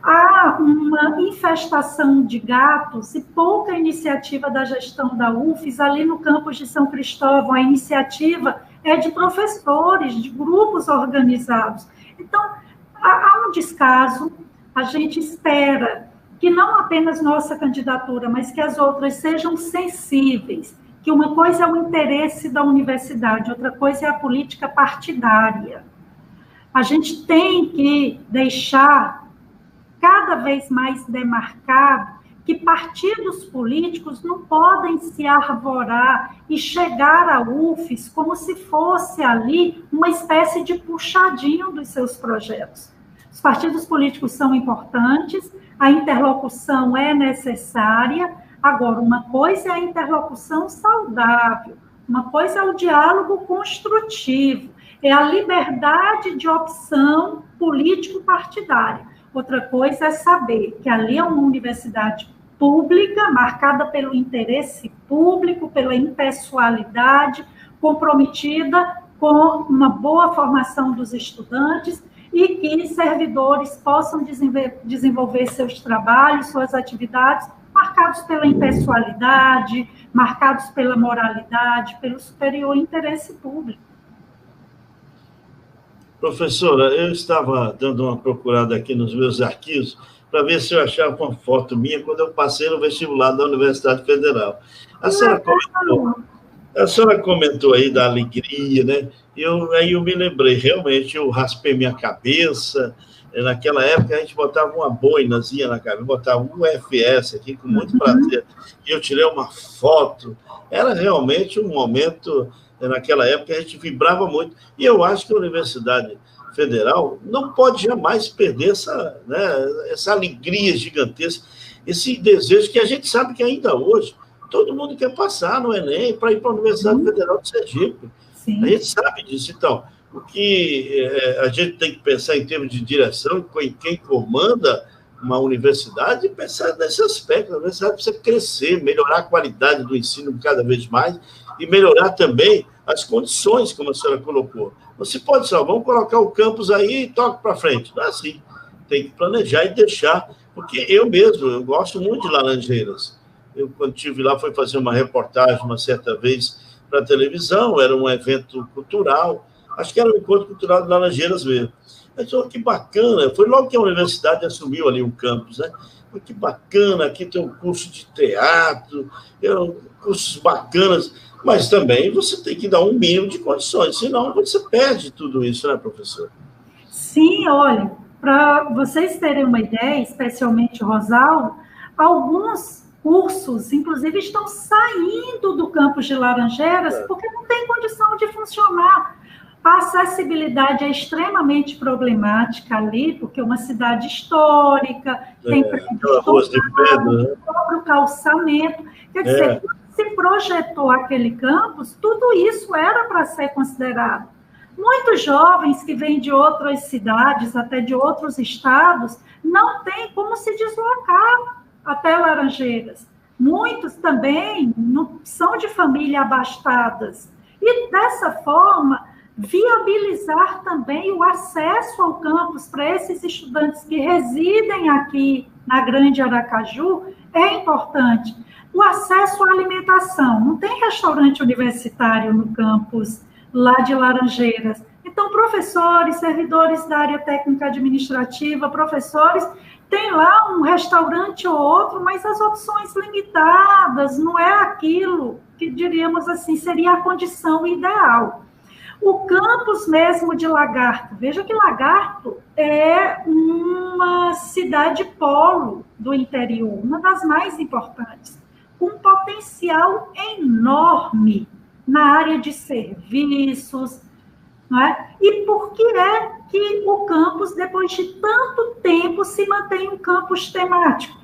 Há uma infestação de gatos e pouca iniciativa da gestão da UFES ali no campus de São Cristóvão. A iniciativa é de professores, de grupos organizados. Então, há um descaso. A gente espera que não apenas nossa candidatura, mas que as outras sejam sensíveis, que uma coisa é o interesse da universidade, outra coisa é a política partidária. A gente tem que deixar cada vez mais demarcado que partidos políticos não podem se arvorar e chegar à UFES como se fosse ali uma espécie de puxadinho dos seus projetos. Os partidos políticos são importantes, a interlocução é necessária. Agora, uma coisa é a interlocução saudável, uma coisa é o diálogo construtivo, é a liberdade de opção político-partidária. Outra coisa é saber que ali é uma universidade pública, marcada pelo interesse público, pela impessoalidade, comprometida com uma boa formação dos estudantes e que servidores possam desenvolver seus trabalhos, suas atividades, marcados pela impessoalidade, marcados pela moralidade, pelo superior interesse público. Professora, eu estava dando uma procurada aqui nos meus arquivos para ver se eu achava uma foto minha quando eu passei no vestibular da Universidade Federal. A senhora comentou aí da alegria, né? Aí eu me lembrei, realmente, eu raspei minha cabeça. Naquela época, a gente botava uma boinazinha na cabeça, botava um UFS aqui, com muito prazer, e eu tirei uma foto. Era realmente um momento, naquela época, a gente vibrava muito. E eu acho que a Universidade Federal não pode jamais perder essa alegria gigantesca, esse desejo que a gente sabe que ainda hoje todo mundo quer passar no Enem para ir para a Universidade Federal de Sergipe. Sim. A gente sabe disso. Então, o que a gente tem que pensar em termos de direção, em quem comanda uma universidade, e pensar nesse aspecto. A universidade precisa crescer, melhorar a qualidade do ensino cada vez mais e melhorar também as condições, como a senhora colocou. Não se pode só, vamos colocar o campus aí e toca para frente. Não é assim. Tem que planejar e deixar, porque eu gosto muito de Laranjeiras. Eu, quando estive lá, fui fazer uma reportagem uma certa vez para a televisão, era um evento cultural, acho que era um encontro cultural de Laranjeiras mesmo. Mas, que bacana, foi logo que a universidade assumiu ali o campus, né? Que bacana, aqui tem um curso de teatro, cursos bacanas, mas também você tem que dar um mínimo de condições, senão você perde tudo isso, né, professor? Sim, olha, para vocês terem uma ideia, especialmente Rosaldo, alguns cursos, inclusive, estão saindo do campus de Laranjeiras porque não tem condição de funcionar. A acessibilidade é extremamente problemática ali, porque é uma cidade histórica, tem prédios o próprio calçamento. Quer dizer, quando se projetou aquele campus, tudo isso era para ser considerado. Muitos jovens que vêm de outras cidades, até de outros estados, não têm como se deslocar até Laranjeiras. Muitos também não são de família abastadas. E, dessa forma, viabilizar também o acesso ao campus para esses estudantes que residem aqui na Grande Aracaju é importante. O acesso à alimentação. Não tem restaurante universitário no campus lá de Laranjeiras. Então, professores, servidores da área técnica administrativa, professores, tem lá um restaurante ou outro, mas as opções limitadas, não é aquilo que, diríamos assim, seria a condição ideal. O campus mesmo de Lagarto, veja que Lagarto é uma cidade polo do interior, uma das mais importantes, com um potencial enorme na área de serviços, não é? E por que é que o campus, depois de tanto tempo, se mantém um campus temático?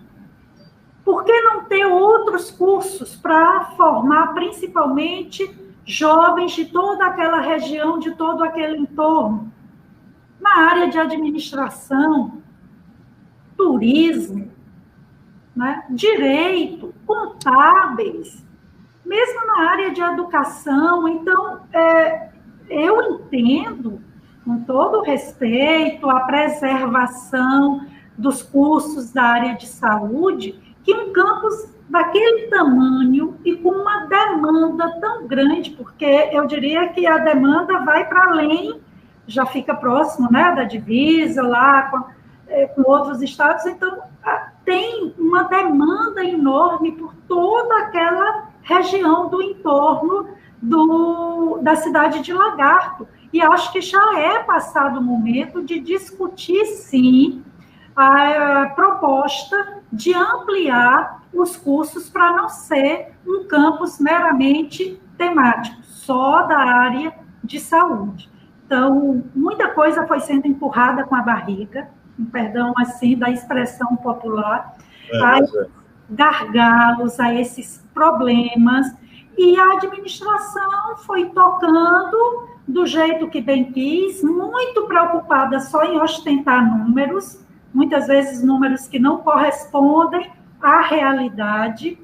Por que não ter outros cursos para formar, principalmente, jovens de toda aquela região, de todo aquele entorno? Na área de administração, turismo, né? Direito, contábeis, mesmo na área de educação. Então, eu entendo, com todo o respeito, a preservação dos cursos da área de saúde, que um campus daquele tamanho e com uma demanda tão grande, porque eu diria que a demanda vai para além, já fica próximo, né, da divisa, lá com outros estados, então tem uma demanda enorme por toda aquela região do entorno da cidade de Lagarto. E acho que já é passado o momento de discutir, sim, a proposta de ampliar os cursos para não ser um campus meramente temático, só da área de saúde. Então, muita coisa foi sendo empurrada com a barriga, perdão, assim, da expressão popular, gargalos, a esses problemas, e a administração foi tocando do jeito que bem quis, muito preocupada só em ostentar números, muitas vezes números que não correspondem à realidade,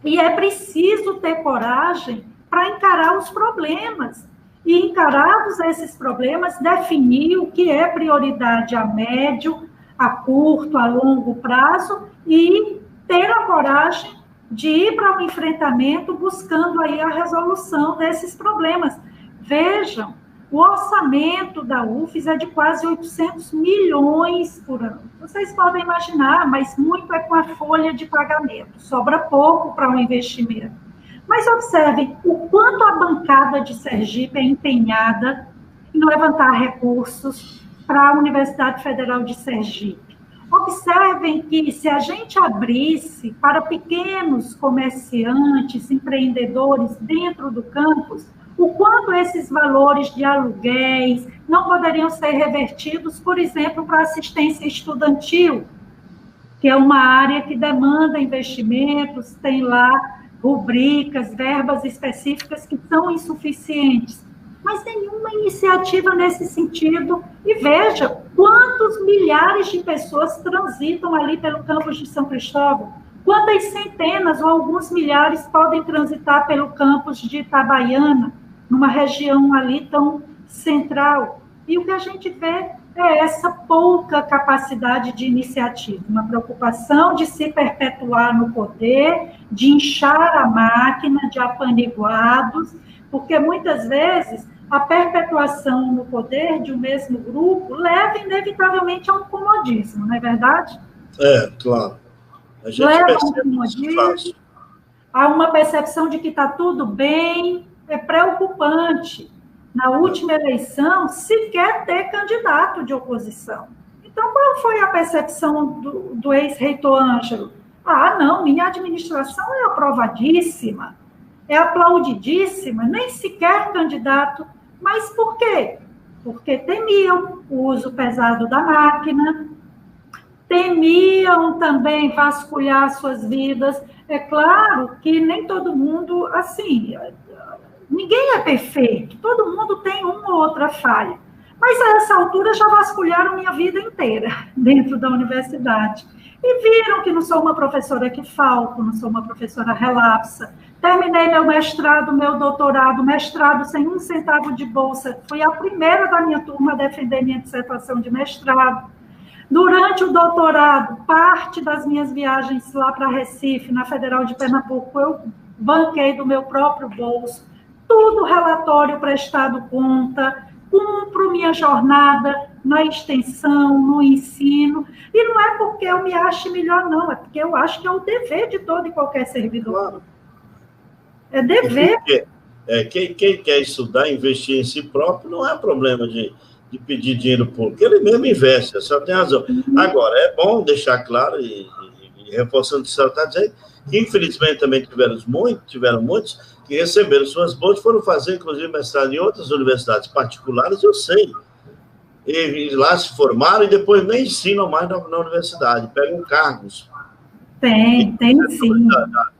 e é preciso ter coragem para encarar os problemas, e encarados esses problemas, definir o que é prioridade a médio, a curto, a longo prazo, e ter a coragem de ir para o enfrentamento buscando aí a resolução desses problemas. Vejam, o orçamento da UFES é de quase 800 milhões por ano. Vocês podem imaginar, mas muito é com a folha de pagamento, sobra pouco para um investimento. Mas observem o quanto a bancada de Sergipe é empenhada em levantar recursos para a Universidade Federal de Sergipe. Observem que se a gente abrisse para pequenos comerciantes, empreendedores dentro do campus, o quanto esses valores de aluguéis não poderiam ser revertidos, por exemplo, para assistência estudantil, que é uma área que demanda investimentos, tem lá rubricas, verbas específicas que são insuficientes, mas nenhuma iniciativa nesse sentido. E veja quantos milhares de pessoas transitam ali pelo campus de São Cristóvão, quantas centenas ou alguns milhares podem transitar pelo campus de Itabaiana, numa região ali tão central. E o que a gente vê é essa pouca capacidade de iniciativa, uma preocupação de se perpetuar no poder, de inchar a máquina de apaniguados, porque muitas vezes a perpetuação no poder de um mesmo grupo leva inevitavelmente a um comodismo, não é verdade? Claro. A gente leva a um comodismo, a uma percepção de que está tudo bem, é preocupante. Na última eleição, sequer ter candidato de oposição. Então, qual foi a percepção do ex-reitor Ângelo? Não, minha administração é aprovadíssima, é aplaudidíssima, nem sequer candidato. Mas por quê? Porque temiam o uso pesado da máquina, temiam também vasculhar suas vidas. É claro que nem todo mundo, assim, ninguém é perfeito, todo mundo tem uma ou outra falha. Mas a essa altura já vasculharam minha vida inteira dentro da universidade. E viram que não sou uma professora que falto, não sou uma professora relapsa. Terminei meu mestrado, meu doutorado, mestrado sem um centavo de bolsa. Fui a primeira da minha turma a defender minha dissertação de mestrado. Durante o doutorado, parte das minhas viagens lá para Recife, na Federal de Pernambuco, eu banquei do meu próprio bolso. Tudo relatório prestado conta, cumpro minha jornada na extensão, no ensino, e não é porque eu me ache melhor, não, é porque eu acho que é o dever de todo e qualquer servidor. Claro. É dever. Quem quer estudar, investir em si próprio, não é problema de pedir dinheiro público, ele mesmo investe, a senhora tem razão. Agora, é bom deixar claro, e reforçando o que a senhora está dizendo, que infelizmente também tiveram muitos que receberam suas bolsas, foram fazer, inclusive, mestrado em outras universidades particulares, eu sei. E lá se formaram e depois nem ensinam mais na universidade, pegam cargos. Tem sim.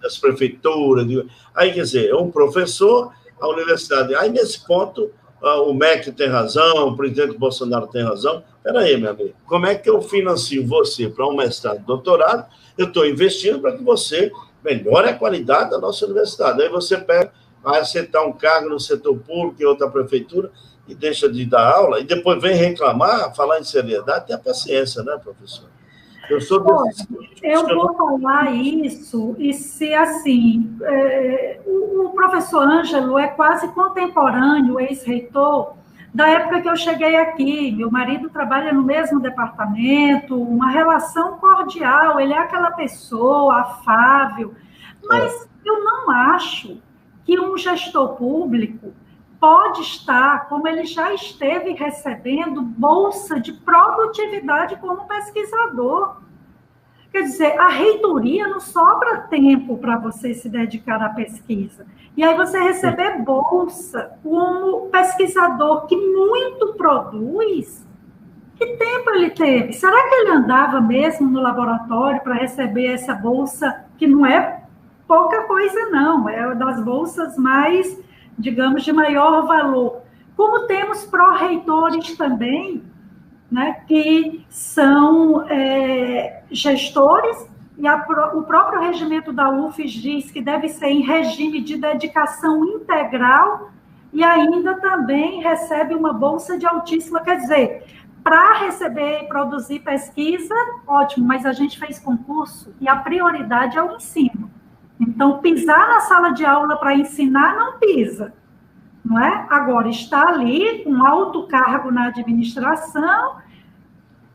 Das prefeituras. Aí, quer dizer, é um professor, a universidade. Aí, nesse ponto, o MEC tem razão, o presidente Bolsonaro tem razão. Espera aí, meu amigo, como é que eu financio você para um mestrado, doutorado? Eu estou investindo para que você melhore a qualidade da nossa universidade. Aí você vai aceitar um cargo no setor público, em outra prefeitura, e deixa de dar aula, e depois vem reclamar, falar em seriedade, tenha paciência, né, professor? Eu sou eu vou falar isso, e se assim, o professor Ângelo é quase contemporâneo, ex-reitor, da época que eu cheguei aqui. Meu marido trabalha no mesmo departamento, uma relação cordial, ele é aquela pessoa afável, mas eu não acho que um gestor público pode estar, como ele já esteve recebendo, bolsa de produtividade como pesquisador. Quer dizer, a reitoria não sobra tempo para você se dedicar à pesquisa. E aí você receber bolsa como pesquisador que muito produz, que tempo ele teve? Será que ele andava mesmo no laboratório para receber essa bolsa, que não é pouca coisa, não, é das bolsas mais, digamos, de maior valor? Como temos pró-reitores também, né, que são gestores, e o próprio regimento da UFES diz que deve ser em regime de dedicação integral, e ainda também recebe uma bolsa de altíssima, quer dizer, para receber e produzir pesquisa, ótimo, mas a gente fez concurso e a prioridade é o ensino. Então, pisar na sala de aula para ensinar, não pisa, não é? Agora, está ali com alto cargo na administração,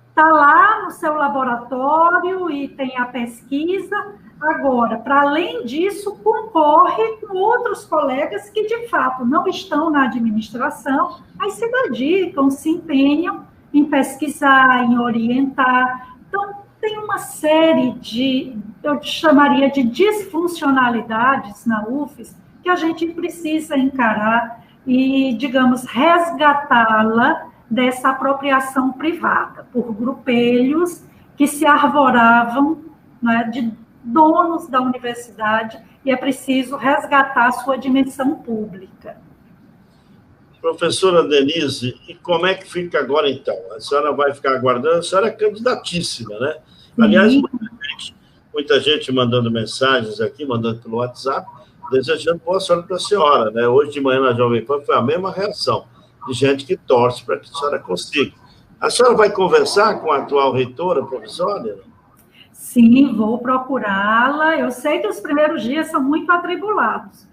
está lá no seu laboratório e tem a pesquisa. Agora, para além disso, concorre com outros colegas que, de fato, não estão na administração, mas se dedicam, se empenham em pesquisar, em orientar. Então, tem uma série de, eu chamaria de disfuncionalidades na UFES, que a gente precisa encarar e, digamos, resgatá-la dessa apropriação privada, por grupelhos que se arvoravam, né, de donos da universidade, e é preciso resgatar a sua dimensão pública. Professora Denise, e como é que fica agora, então? A senhora vai ficar aguardando? A senhora é candidatíssima, né? Aliás, muita gente mandando mensagens aqui, mandando pelo WhatsApp, desejando boa sorte para a senhora, né? Hoje de manhã na Jovem Pan foi a mesma reação, de gente que torce para que a senhora consiga. A senhora vai conversar com a atual reitora, professora? Sim, vou procurá-la. Eu sei que os primeiros dias são muito atribulados.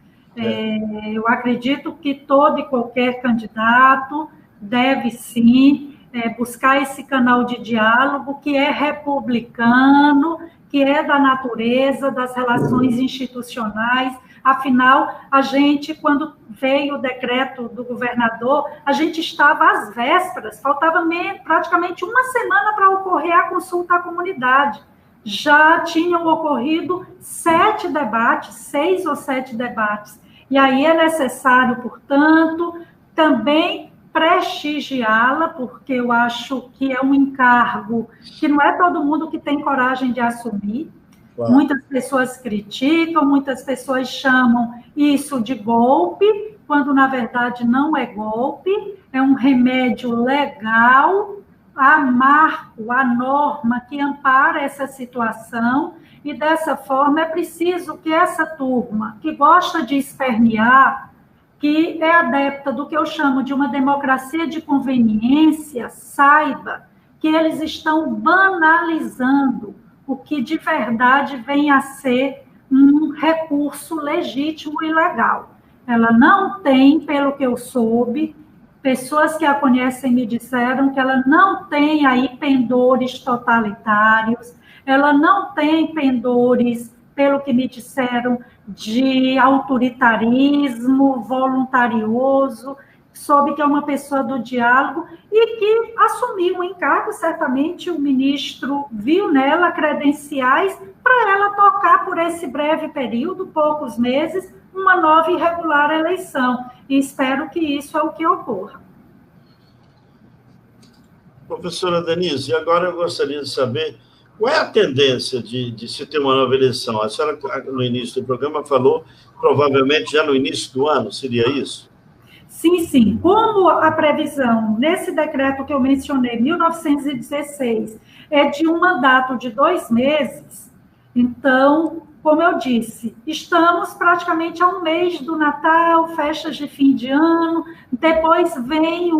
Eu acredito que todo e qualquer candidato deve, sim, buscar esse canal de diálogo que é republicano, que é da natureza, das relações institucionais. Afinal, a gente, quando veio o decreto do governador, a gente estava às vésperas, faltava praticamente uma semana para ocorrer a consulta à comunidade. Já tinham ocorrido 6 ou 7 debates. E aí é necessário, portanto, também prestigiá-la, porque eu acho que é um encargo que não é todo mundo que tem coragem de assumir. Claro. Muitas pessoas criticam, muitas pessoas chamam isso de golpe, quando, na verdade, não é golpe, é um remédio legal há marco, há norma que ampara essa situação, e dessa forma é preciso que essa turma que gosta de espernear, que é adepta do que eu chamo de uma democracia de conveniência, saiba que eles estão banalizando o que de verdade vem a ser um recurso legítimo e legal. Ela não tem, pelo que eu soube, pessoas que a conhecem me disseram que ela não tem aí pendores totalitários, ela não tem pendores, pelo que me disseram, de autoritarismo voluntarioso, soube que é uma pessoa do diálogo e que assumiu o encargo, certamente o ministro viu nela credenciais para ela tocar por esse breve período, poucos meses, uma nova e regular eleição. E espero que isso é o que ocorra. Professora Denise, agora eu gostaria de saber qual é a tendência de se ter uma nova eleição. A senhora, no início do programa, falou, provavelmente já no início do ano, seria isso? Sim, sim. Como a previsão nesse decreto que eu mencionei, 1916, é de um mandato de 2 meses, então, como eu disse, estamos praticamente a um mês do Natal, festas de fim de ano, depois vem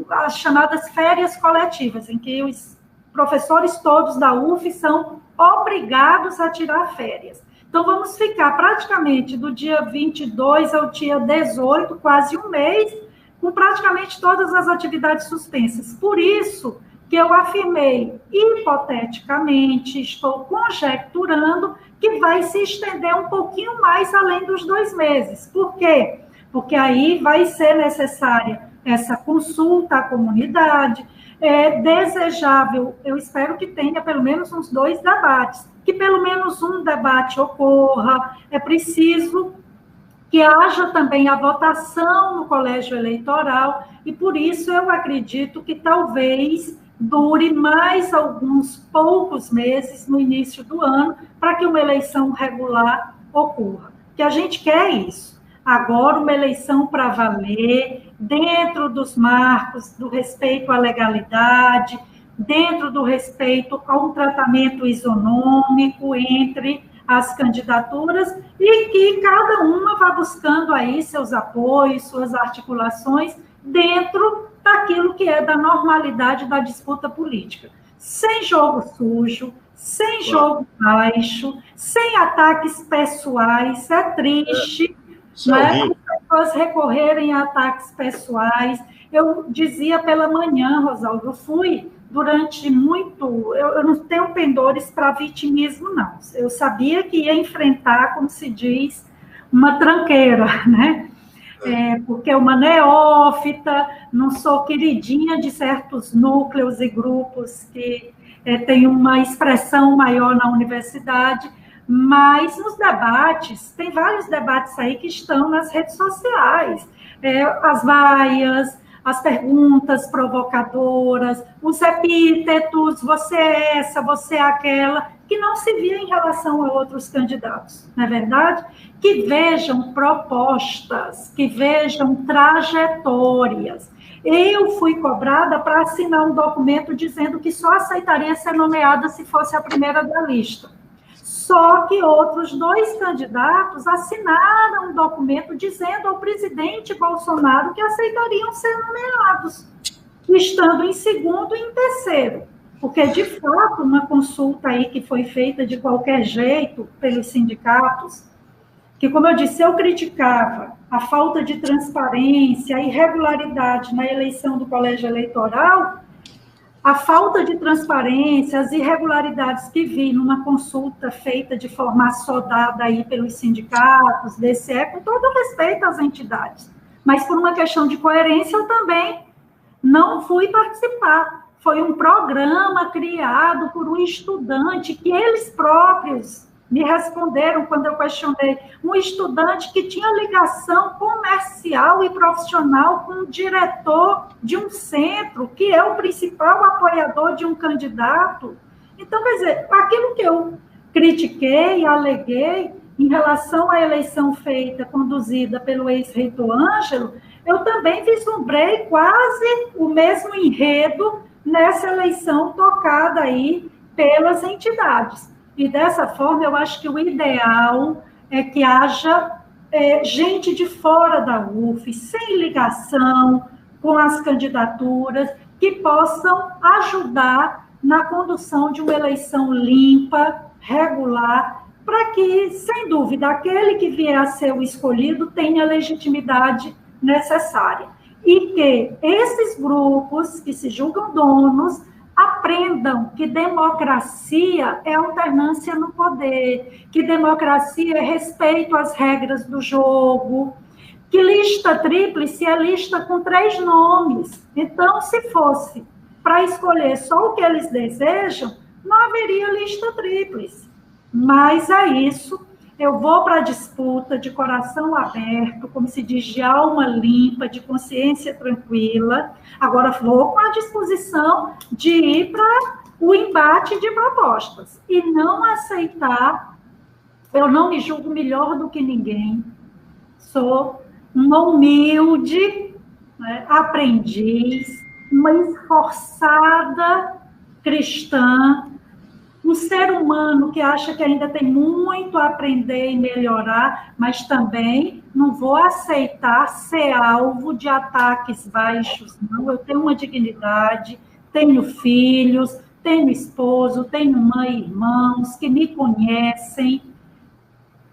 as chamadas férias coletivas, em que os professores todos da UF são obrigados a tirar férias. Então, vamos ficar praticamente do dia 22 ao dia 18, quase um mês, com praticamente todas as atividades suspensas. Por isso que eu afirmei, hipoteticamente, estou conjecturando, que vai se estender um pouquinho mais além dos 2 meses. Por quê? Porque aí vai ser necessária essa consulta à comunidade. É desejável, eu espero que tenha pelo menos uns 2 debates, que pelo menos um debate ocorra, é preciso que haja também a votação no colégio eleitoral, e por isso eu acredito que talvez dure mais alguns poucos meses no início do ano, para que uma eleição regular ocorra. Que a gente quer isso. Agora, uma eleição para valer, dentro dos marcos do respeito à legalidade, dentro do respeito a um tratamento isonômico entre as candidaturas, e que cada uma vá buscando aí seus apoios, suas articulações, dentro daquilo que é da normalidade da disputa política. Sem jogo sujo, sem jogo baixo, sem ataques pessoais, é triste, né? As pessoas recorrerem a ataques pessoais. Eu dizia pela manhã, Rosaldo, eu fui durante muito... Eu não tenho pendores para vitimismo, não. Eu sabia que ia enfrentar, como se diz, uma tranqueira, né? Porque uma neófita, não sou queridinha de certos núcleos e grupos que têm uma expressão maior na universidade, mas nos debates, tem vários debates aí que estão nas redes sociais, as vaias, as perguntas provocadoras, os epítetos, você é essa, você é aquela, que não se via em relação a outros candidatos, não é verdade? Que vejam propostas, que vejam trajetórias. Eu fui cobrada para assinar um documento dizendo que só aceitaria ser nomeada se fosse a primeira da lista. Só que outros 2 candidatos assinaram um documento dizendo ao presidente Bolsonaro que aceitariam ser nomeados, estando em segundo e em terceiro. Porque, de fato, uma consulta aí que foi feita de qualquer jeito pelos sindicatos, que, como eu disse, eu criticava a falta de transparência, a irregularidade na eleição do colégio eleitoral, a falta de transparência, as irregularidades que vi numa consulta feita de forma assodada aí pelos sindicatos, DCE, com todo respeito às entidades, mas por uma questão de coerência eu também não fui participar. Foi um programa criado por um estudante que eles próprios me responderam quando eu questionei, um estudante que tinha ligação comercial e profissional com o diretor de um centro, que é o principal apoiador de um candidato. Então, quer dizer, aquilo que eu critiquei, aleguei, em relação à eleição feita, conduzida pelo ex-reitor Ângelo, eu também vislumbrei quase o mesmo enredo nessa eleição tocada aí pelas entidades. E dessa forma, eu acho que o ideal é que haja gente de fora da UF, sem ligação com as candidaturas, que possam ajudar na condução de uma eleição limpa, regular, para que, sem dúvida, aquele que vier a ser o escolhido tenha a legitimidade necessária. E que esses grupos que se julgam donos aprendam que democracia é alternância no poder, que democracia é respeito às regras do jogo, que lista tríplice é lista com 3 nomes. Então, se fosse para escolher só o que eles desejam, não haveria lista tríplice. Mas é isso, eu vou para a disputa de coração aberto, como se diz, de alma limpa, de consciência tranquila. Agora vou com a disposição de ir para o embate de propostas e não aceitar. Eu não me julgo melhor do que ninguém. Sou uma humilde, né, aprendiz, uma esforçada cristã, um ser humano que acha que ainda tem muito a aprender e melhorar, mas também não vou aceitar ser alvo de ataques baixos, não. Eu tenho uma dignidade, tenho filhos, tenho esposo, tenho mãe e irmãos que me conhecem,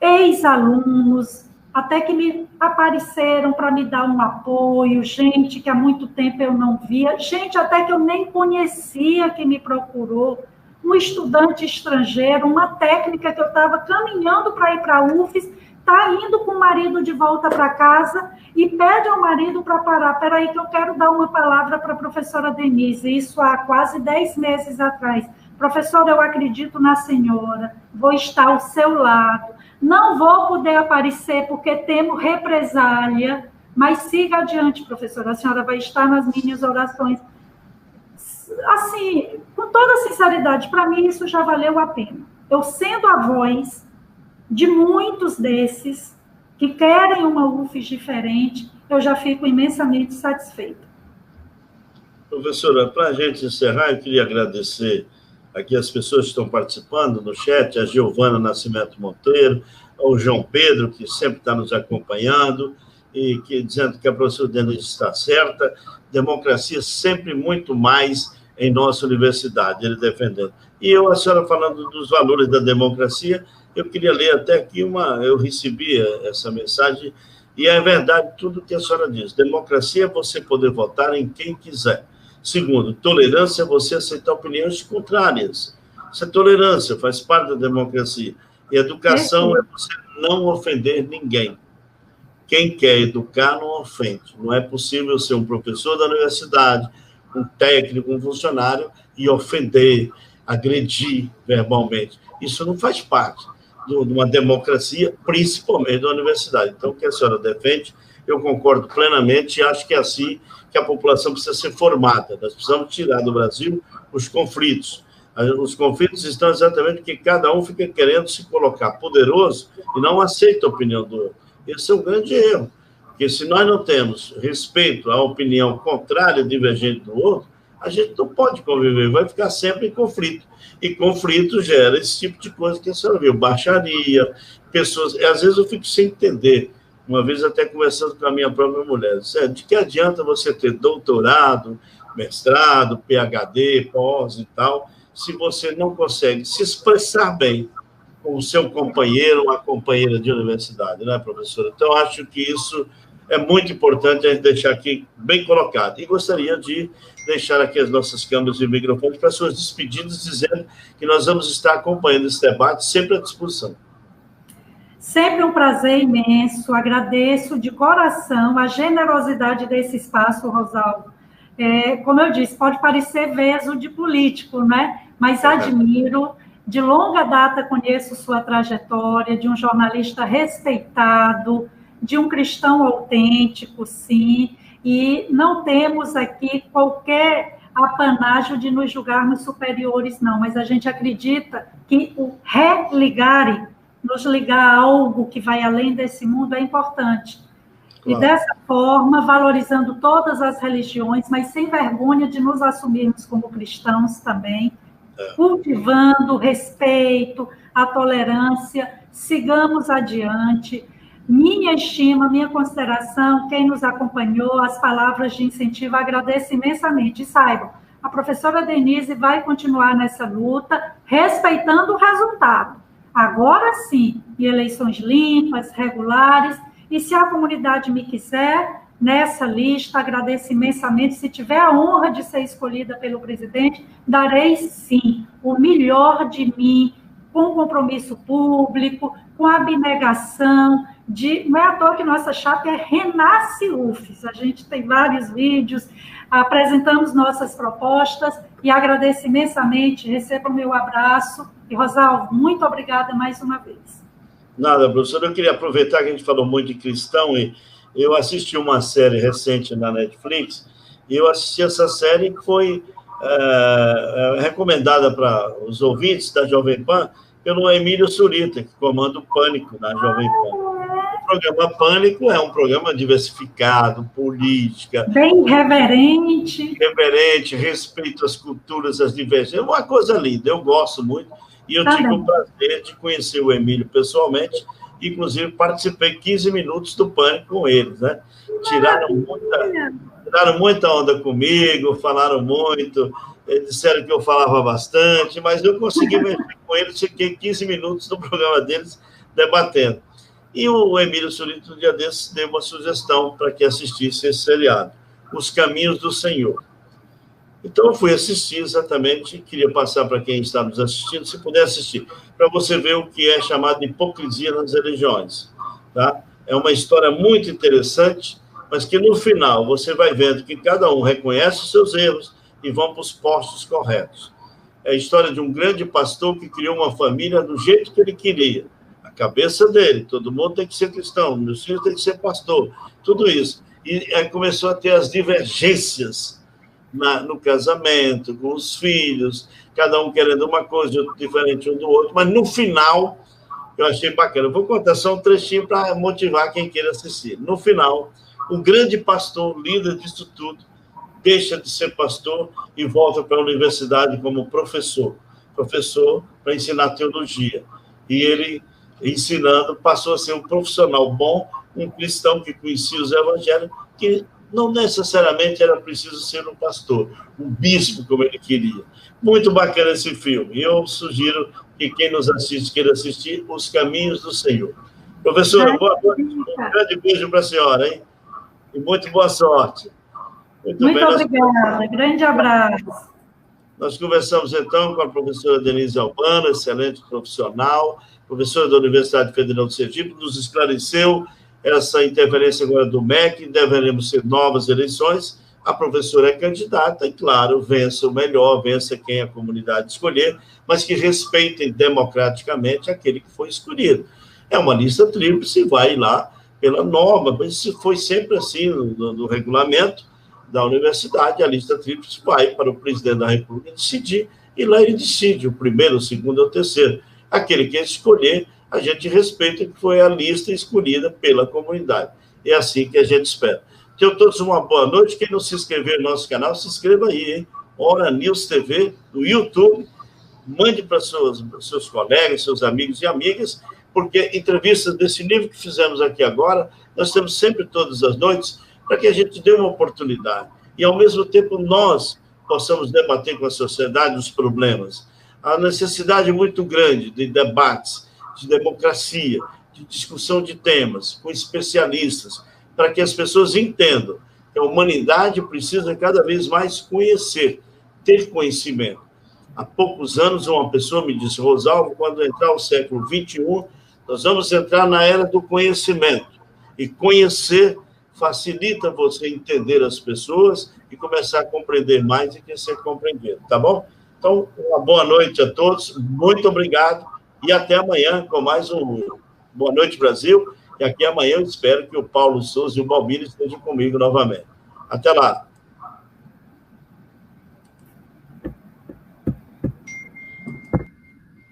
ex-alunos, até que me apareceram para me dar um apoio, gente que há muito tempo eu não via, gente até que eu nem conhecia que me procurou, um estudante estrangeiro, uma técnica que eu estava caminhando para ir para a UFES, está indo com o marido de volta para casa e pede ao marido para parar. Espera aí que eu quero dar uma palavra para a professora Denise, isso há quase 10 meses atrás. Professora, eu acredito na senhora, vou estar ao seu lado, não vou poder aparecer porque temo represália, mas siga adiante, professora, a senhora vai estar nas minhas orações. Assim, com toda sinceridade, para mim isso já valeu a pena. Eu sendo a voz de muitos desses que querem uma UFES diferente, eu já fico imensamente satisfeita. Professora, para a gente encerrar, eu queria agradecer aqui as pessoas que estão participando no chat, a Giovana Nascimento Monteiro, ao João Pedro, que sempre está nos acompanhando, e que dizendo que a professora Denise está certa, democracia sempre muito mais em nossa universidade, ele defendendo. E eu, a senhora falando dos valores da democracia, eu queria ler até aqui eu recebi essa mensagem, e é verdade tudo que a senhora diz. Democracia é você poder votar em quem quiser. Segundo, tolerância é você aceitar opiniões contrárias. Isso é tolerância, faz parte da democracia. E educação é você não ofender ninguém. Quem quer educar não ofende. Não é possível ser um professor da universidade, um técnico, um funcionário, e ofender, agredir verbalmente. Isso não faz parte de uma democracia, principalmente da universidade. Então, o que a senhora defende, eu concordo plenamente e acho que é assim que a população precisa ser formada. Nós precisamos tirar do Brasil os conflitos. Os conflitos estão exatamente porque cada um fica querendo se colocar poderoso e não aceita a opinião do outro. Esse é um grande erro. Porque se nós não temos respeito à opinião contrária, divergente do outro, a gente não pode conviver, vai ficar sempre em conflito. E conflito gera esse tipo de coisa que a senhora viu, baixaria, pessoas... Às vezes eu fico sem entender, uma vez até conversando com a minha própria mulher, de que adianta você ter doutorado, mestrado, PhD, pós e tal, se você não consegue se expressar bem com o seu companheiro ou a companheira de universidade, né, professora? Então, acho que isso é muito importante a gente deixar aqui bem colocado. E gostaria de deixar aqui as nossas câmeras e microfones para suas despedidas, dizendo que nós vamos estar acompanhando esse debate sempre à disposição. Sempre um prazer imenso, agradeço de coração a generosidade desse espaço, Rosaldo. Como eu disse, pode parecer veso de político, né? Mas admiro, de longa data conheço sua trajetória, de um jornalista respeitado, de um cristão autêntico, sim, e não temos aqui qualquer apanágio de nos julgarmos superiores, não, mas a gente acredita que o nos ligar a algo que vai além desse mundo é importante. E dessa forma, valorizando todas as religiões, mas sem vergonha de nos assumirmos como cristãos também, cultivando o respeito, a tolerância, sigamos adiante. Minha estima, minha consideração, quem nos acompanhou, as palavras de incentivo, agradeço imensamente. E saibam, a professora Denise vai continuar nessa luta, respeitando o resultado. Agora sim, em eleições limpas, regulares, e se a comunidade me quiser, nessa lista, agradeço imensamente. Se tiver a honra de ser escolhida pelo presidente, darei sim o melhor de mim, com compromisso público, com abnegação. Não é à toa que nossa chapa é Renasce UFES. A gente tem vários vídeos, apresentamos nossas propostas e agradeço imensamente. Receba o meu abraço. E, Rosalvo, muito obrigada mais uma vez. Nada, professor. Eu queria aproveitar que a gente falou muito de cristão e eu assisti uma série recente na Netflix e eu assisti essa série que foi recomendada para os ouvintes da Jovem Pan pelo Emílio Surita, que comanda o Pânico na Jovem Pan. O programa Pânico é um programa diversificado, política... Bem reverente. Reverente, respeito às culturas, às divergências. É uma coisa linda, eu gosto muito. E eu tive o prazer de conhecer o Emílio pessoalmente, inclusive participei 15 minutos do Pânico com eles, né? Tiraram muita onda comigo, falaram muito, disseram que eu falava bastante, mas eu consegui mexer com eles, fiquei 15 minutos no programa deles debatendo. E o Emílio Surita, um dia desses, deu uma sugestão para que assistisse esse seriado, Os Caminhos do Senhor. Então, eu fui assistir exatamente, queria passar para quem está nos assistindo, se puder assistir, para você ver o que é chamado de hipocrisia nas religiões. Tá? É uma história muito interessante, mas que no final você vai vendo que cada um reconhece os seus erros e vão para os postos corretos. É a história de um grande pastor que criou uma família do jeito que ele queria. A cabeça dele, todo mundo tem que ser cristão, meus filhos têm que ser pastor, tudo isso. E aí começou a ter as divergências no casamento, com os filhos, cada um querendo uma coisa diferente um do outro, mas no final, eu achei bacana. Eu vou contar só um trechinho para motivar quem queira assistir. No final, o grande pastor, líder disso tudo, deixa de ser pastor e volta para a universidade como professor para ensinar teologia. E ele, ensinando, passou a ser um profissional bom, um cristão que conhecia os evangelhos, que não necessariamente era preciso ser um pastor, um bispo, como ele queria. Muito bacana esse filme. E eu sugiro que quem nos assiste queira assistir Os Caminhos do Senhor. Professora, boa noite. Um grande beijo para a senhora, hein? E muito boa sorte. Muito bem, obrigada. Grande abraço. Nós conversamos, então, com a professora Denise Albano, excelente profissional, professora da Universidade Federal de Sergipe, nos esclareceu essa interferência agora do MEC, deveremos ter novas eleições, a professora é candidata, e claro, vença o melhor, vença quem a comunidade escolher, mas que respeitem democraticamente aquele que foi escolhido. É uma lista tríplice, vai lá pela norma, mas isso foi sempre assim no regulamento da universidade, a lista tríplice vai para o presidente da República decidir, e lá ele decide, o primeiro, o segundo ou o terceiro. Aquele que escolher, a gente respeita que foi a lista escolhida pela comunidade. É assim que a gente espera. Tenham todos uma boa noite. Quem não se inscrever no nosso canal, se inscreva aí, hein? Hora News TV, no YouTube. Mande para seus colegas, seus amigos e amigas, porque entrevistas desse nível que fizemos aqui agora, nós temos sempre todas as noites, para que a gente dê uma oportunidade. E, ao mesmo tempo, nós possamos debater com a sociedade os problemas. A necessidade muito grande de debates, de democracia, de discussão de temas, com especialistas, para que as pessoas entendam que a humanidade precisa cada vez mais conhecer, ter conhecimento. Há poucos anos, uma pessoa me disse, Rosalvo, quando entrar o século XXI, nós vamos entrar na era do conhecimento. E conhecer facilita você entender as pessoas e começar a compreender mais e querer ser compreendido, tá bom? Então, uma boa noite a todos, muito obrigado. E até amanhã com mais um Boa Noite, Brasil. E aqui amanhã eu espero que o Paulo Souza e o Balbino estejam comigo novamente. Até lá.